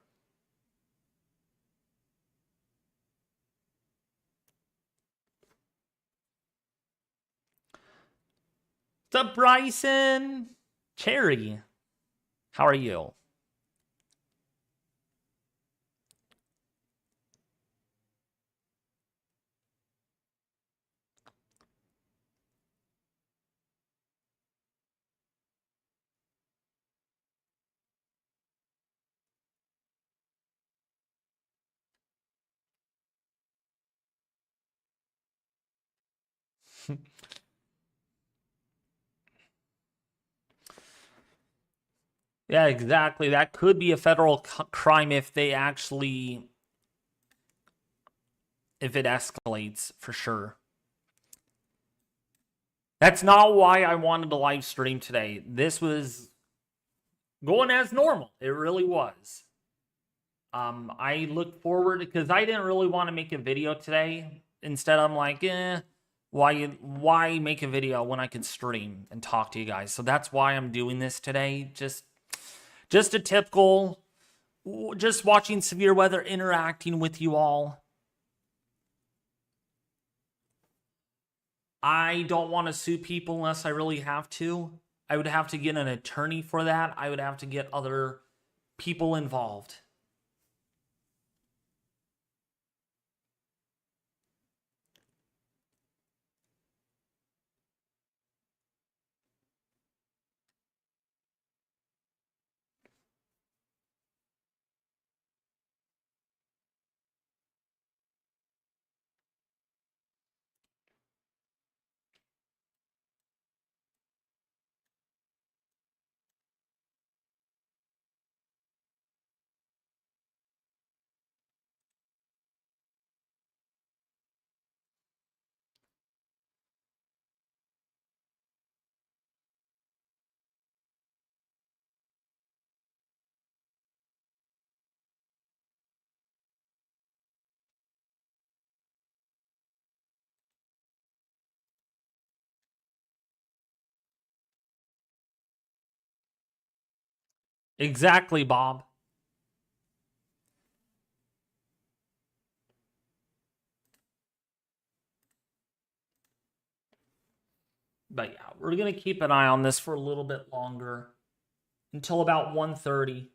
What's up, Bryson? Cherry, how are you? Yeah, exactly. That could be a federal crime if it escalates, for sure. That's not why I wanted to live stream today. This was going as normal. It really was. I look forward, because I didn't really want to make a video today. Instead, I'm like, why make a video when I can stream and talk to you guys? So that's why I'm doing this today. Just a typical, just watching severe weather, interacting with you all. I don't want to sue people unless I really have to. I would have to get an attorney for that. I would have to get other people involved. Exactly, Bob. But yeah, we're going to keep an eye on this for a little bit longer until about 1:30.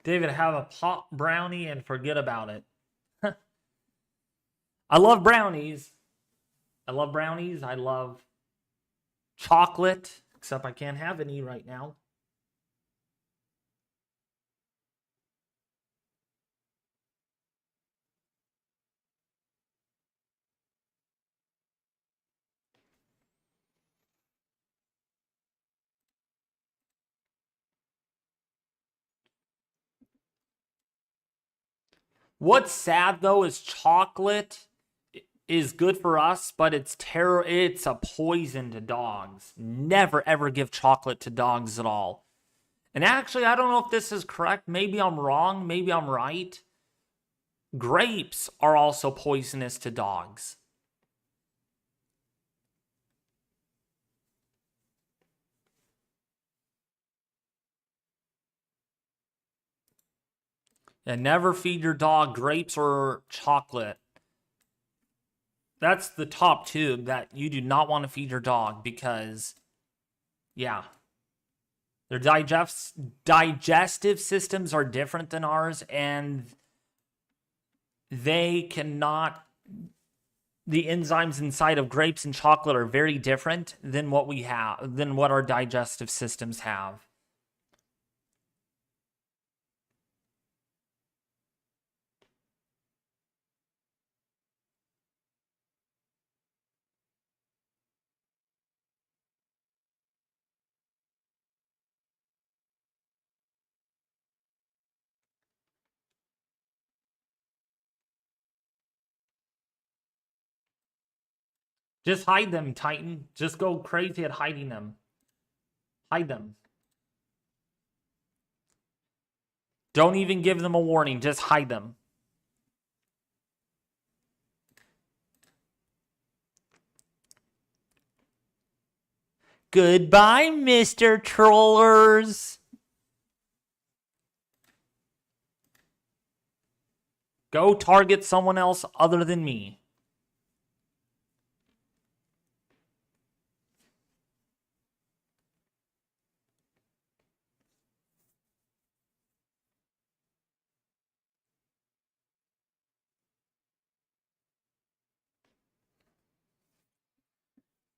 David, have a pop brownie and forget about it. I love brownies. I love brownies. I love chocolate, except I can't have any right now. What's sad though is chocolate is good for us, but it's a poison to dogs. Never ever give chocolate to dogs at all. And actually, I don't know if this is correct. Maybe I'm wrong, maybe I'm right. Grapes are also poisonous to dogs. And never feed your dog grapes or chocolate. That's the top two that you do not want to feed your dog because, yeah, their digestive systems are different than ours, and they cannot. The enzymes inside of grapes and chocolate are very different than what we have, than what our digestive systems have. Just hide them, Titan. Just go crazy at hiding them. Hide them. Don't even give them a warning. Just hide them. Goodbye, Mr. Trollers. Go target someone else other than me.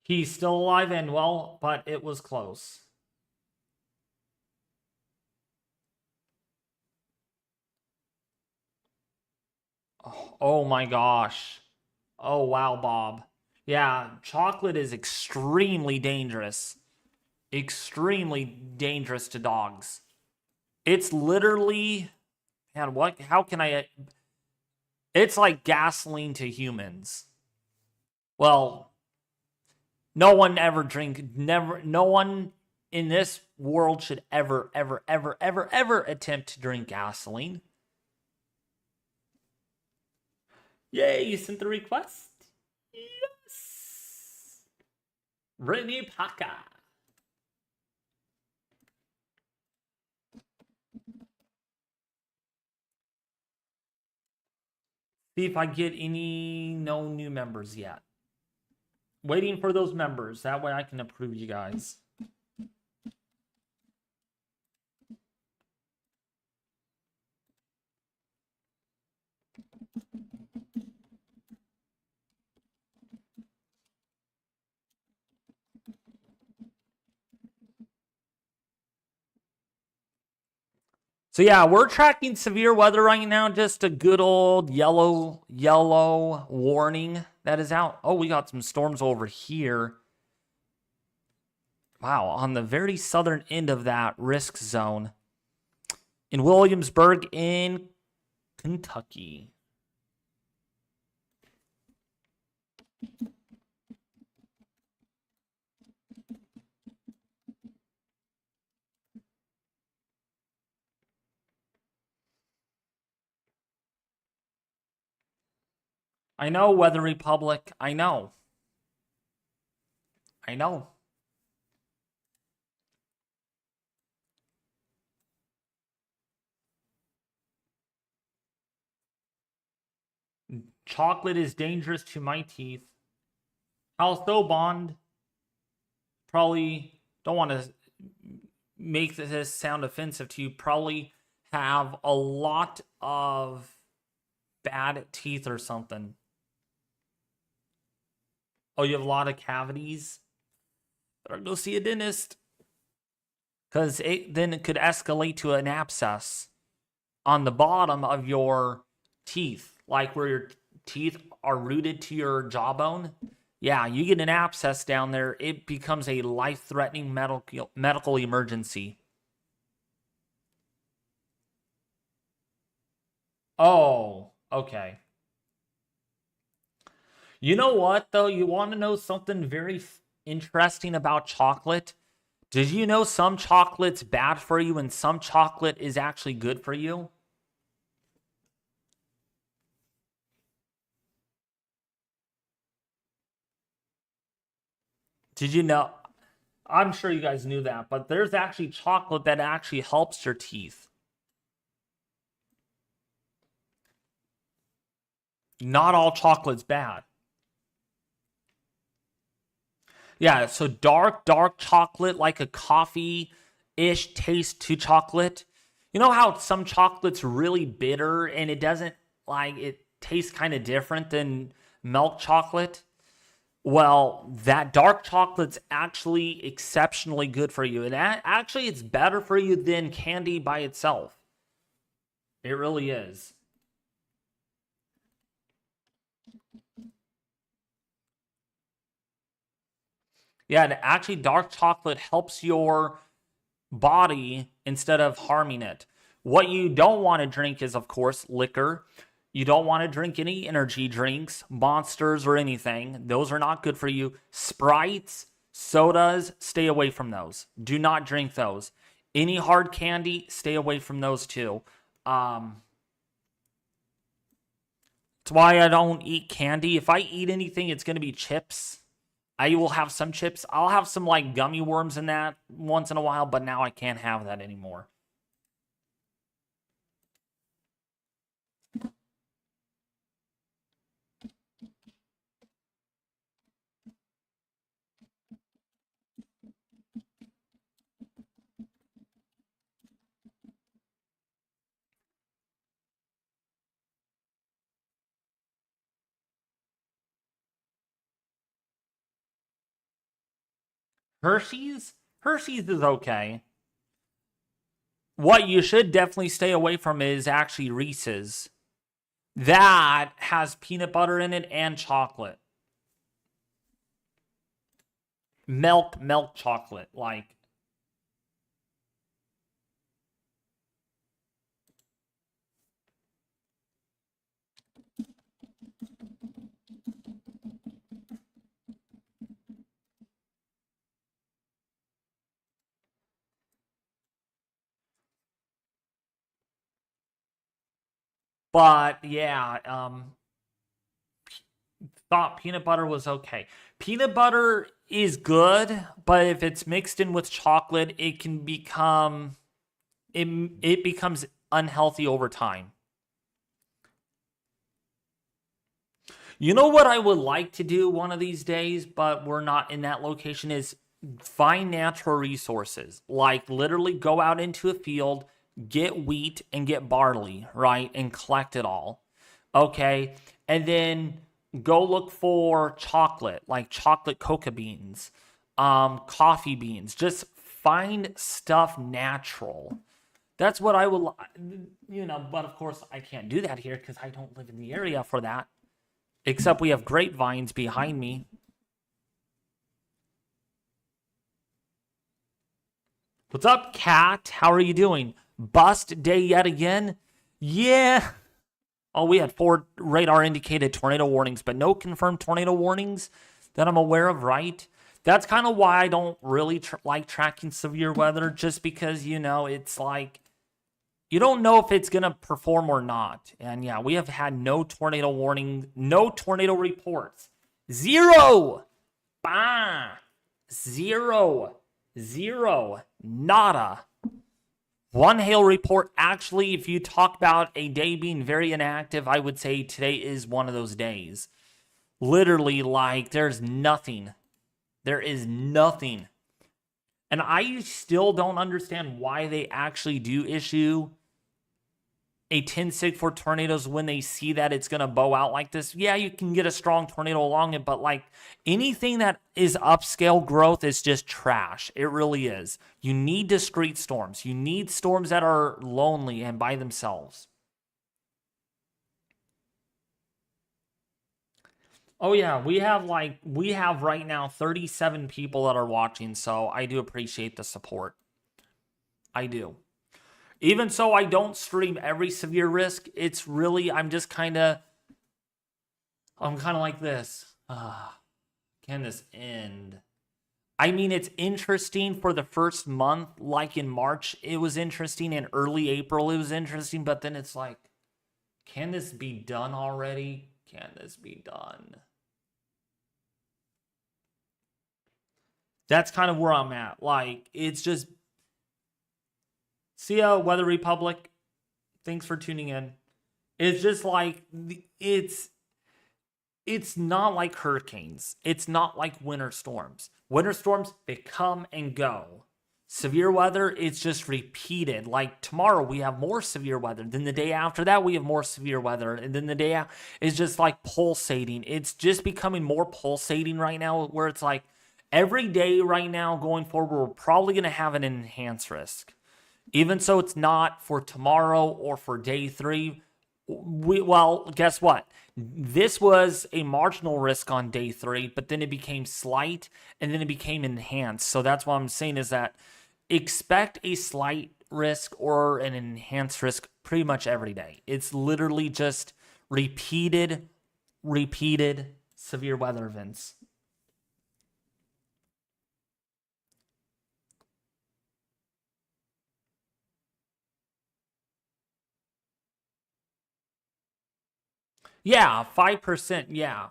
He's still alive and well, but it was close. Oh my gosh. Oh wow, Bob. Yeah, chocolate is extremely dangerous. Extremely dangerous to dogs. It's literally, man, what? How can I? It's like gasoline to humans. Well, no one ever drink, never, no one in this world should ever, ever, ever, ever, ever attempt to drink gasoline. Yay, you sent the request? Yes! Brittany Paka. See if I get any no new members yet. Waiting for those members. That way I can approve you guys. So yeah, we're tracking severe weather right now. Just a good old yellow warning that is out. Oh, we got some storms over here. Wow, on the very southern end of that risk zone in Williamsburg in Kentucky. I know, Weather Republic. I know. I know. Chocolate is dangerous to my teeth. How so, Bond? Probably don't want to make this sound offensive to you. Probably have a lot of bad teeth or something. Oh, you have a lot of cavities? Better go see a dentist. Because then it could escalate to an abscess on the bottom of your teeth, like where your teeth are rooted to your jawbone. Yeah, you get an abscess down there, it becomes a life-threatening medical emergency. Oh, okay. You know what, though? You want to know something very interesting about chocolate? Did you know some chocolate's bad for you and some chocolate is actually good for you? Did you know? I'm sure you guys knew that, but there's actually chocolate that actually helps your teeth. Not all chocolate's bad. Yeah, so dark chocolate, like a coffee-ish taste to chocolate. You know how some chocolate's really bitter and it doesn't like it tastes kind of different than milk chocolate? Well, that dark chocolate's actually exceptionally good for you. And actually, it's better for you than candy by itself. It really is. Yeah, and actually, dark chocolate helps your body instead of harming it. What you don't want to drink is, of course, liquor. You don't want to drink any energy drinks, monsters, or anything. Those are not good for you. Sprites, sodas, stay away from those. Do not drink those. Any hard candy, stay away from those too. Um, it's why I don't eat candy. If I eat anything, it's going to be chips. I will have some chips. I'll have some like gummy worms in that once in a while, but now I can't have that anymore. Hershey's? Hershey's is okay. What you should definitely stay away from is actually Reese's. That has peanut butter in it and chocolate. Milk chocolate. Like, but yeah, thought peanut butter was okay. Peanut butter is good, but if it's mixed in with chocolate, it becomes unhealthy over time. You know what I would like to do one of these days, but we're not in that location is find natural resources. Like literally go out into a field, get wheat and get barley, right? And collect it all. Okay. And then go look for chocolate, like chocolate cocoa beans, coffee beans. Just find stuff natural. That's what I would, but of course I can't do that here because I don't live in the area for that. Except we have grapevines behind me. What's up, Cat? How are you doing? Bust day yet again? Yeah. Oh, we had 4 radar indicated tornado warnings, but no confirmed tornado warnings that I'm aware of, right? That's kind of why I don't really like tracking severe weather, just because, it's like you don't know if it's going to perform or not. And yeah, we have had no tornado warning, no tornado reports. Zero. Bah. Zero. Nada. One hail report. Actually, if you talk about a day being very inactive, I would say today is one of those days. Literally, like, there's nothing. There is nothing. And I still don't understand why they actually do issue a 10-sig for tornadoes when they see that it's going to bow out like this. Yeah, you can get a strong tornado along it, but like anything that is upscale growth is just trash. It really is. You need discrete storms. You need storms that are lonely and by themselves. Oh yeah, we have right now 37 people that are watching, so I do appreciate the support. I do. Even so, I don't stream every severe risk. It's really, I'm kind of like this. Can this end? I mean, it's interesting for the first month, like in March, it was interesting. In early April, it was interesting. But then it's like, can this be done already? Can this be done? That's kind of where I'm at. Like, it's just... See ya, Weather Republic. Thanks for tuning in. It's just like, it's not like hurricanes. It's not like winter storms. Winter storms, they come and go. Severe weather, it's just repeated. Like tomorrow, we have more severe weather. Then the day after that, we have more severe weather. And then the day after, it's just like pulsating. It's just becoming more pulsating right now, where it's like every day right now going forward, we're probably going to have an enhanced risk. Even so, it's not for tomorrow or for day 3. Well, guess what? This was a marginal risk on day 3, but then it became slight, and then it became enhanced. So that's what I'm saying is that expect a slight risk or an enhanced risk pretty much every day. It's literally just repeated severe weather events. Yeah, 5%, yeah.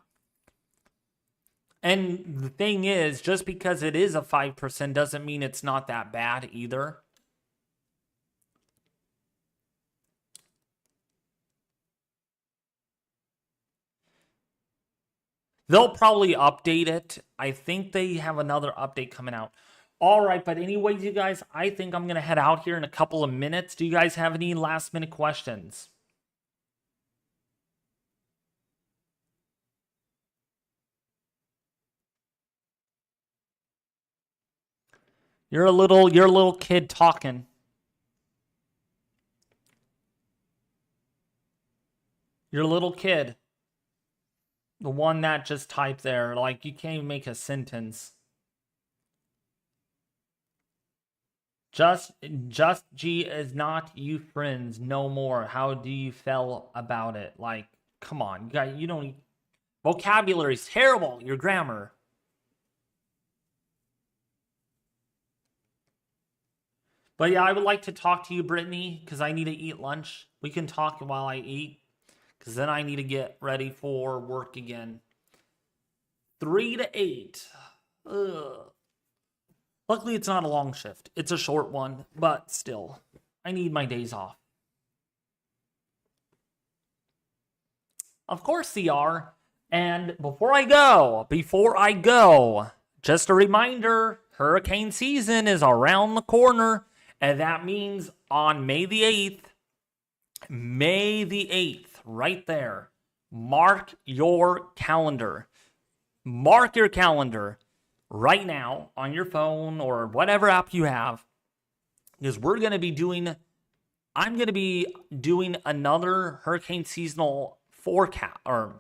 And the thing is, just because it is a 5% doesn't mean it's not that bad either. They'll probably update it. I think they have another update coming out. All right, but anyways, you guys, I think I'm going to head out here in a couple of minutes. Do you guys have any last minute questions? You're a little kid talking. You're a little kid. The one that just typed there, like you can't even make a sentence. Just G is not you friends no more. How do you feel about it? Like, come on, you don't. Vocabulary's terrible. Your grammar. But yeah, I would like to talk to you, Brittany, because I need to eat lunch. We can talk while I eat, because then I need to get ready for work again. 3 to 8. Ugh. Luckily, it's not a long shift. It's a short one, but still, I need my days off. Of course, CR. And before I go, just a reminder, hurricane season is around the corner. And that means on May the 8th, right there, mark your calendar. Mark your calendar right now on your phone or whatever app you have, because I'm going to be doing another hurricane seasonal forecast or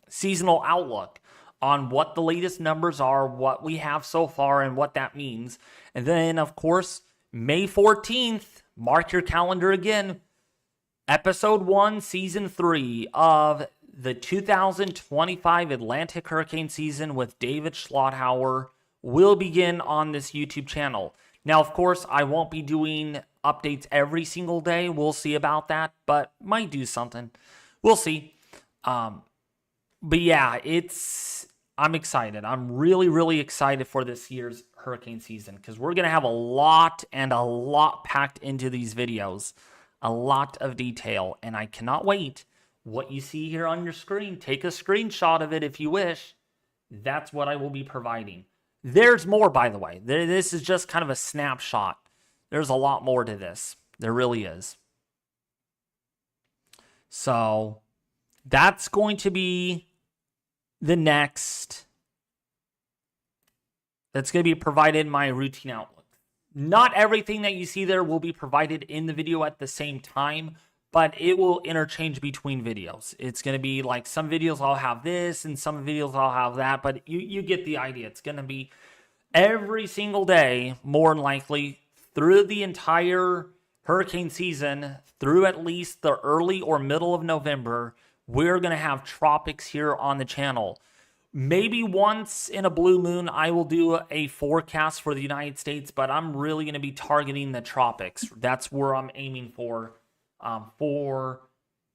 seasonal outlook on what the latest numbers are, what we have so far, and what that means. And then, of course, May 14th, mark your calendar again. Episode 1, Season 3 of the 2025 Atlantic hurricane season with David Schlotthauer will begin on this YouTube channel. Now, of course, I won't be doing updates every single day. We'll see about that, but might do something. We'll see. But yeah, I'm excited. I'm really, really excited for this year's hurricane season because we're going to have a lot packed into these videos. A lot of detail, and I cannot wait. What you see here on your screen, take a screenshot of it if you wish. That's what I will be providing. There's more, by the way. This is just kind of a snapshot. There's a lot more to this. There really is. So that's going to be the next. That's going to be provided in my routine outlook. Not everything that you see there will be provided in the video at the same time, but it will interchange between videos. It's going to be like some videos I'll have this and some videos I'll have that, but you get the idea. It's going to be every single day, more than likely, through the entire hurricane season, through at least the early or middle of November, we're going to have tropics here on the channel. Maybe once in a blue moon, I will do a forecast for the United States, but I'm really going to be targeting the tropics. That's where I'm aiming for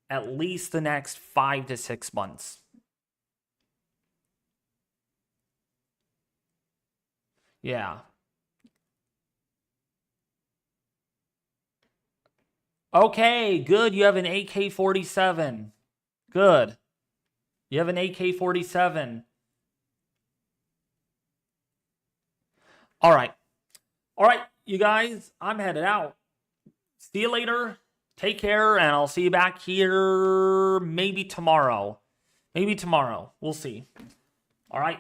at least the next 5 to 6 months. Yeah. Okay, good. You have an AK-47. Good. You have an AK-47. All right. All right, you guys, I'm headed out. See you later. Take care, and I'll see you back here maybe tomorrow. Maybe tomorrow. We'll see. All right.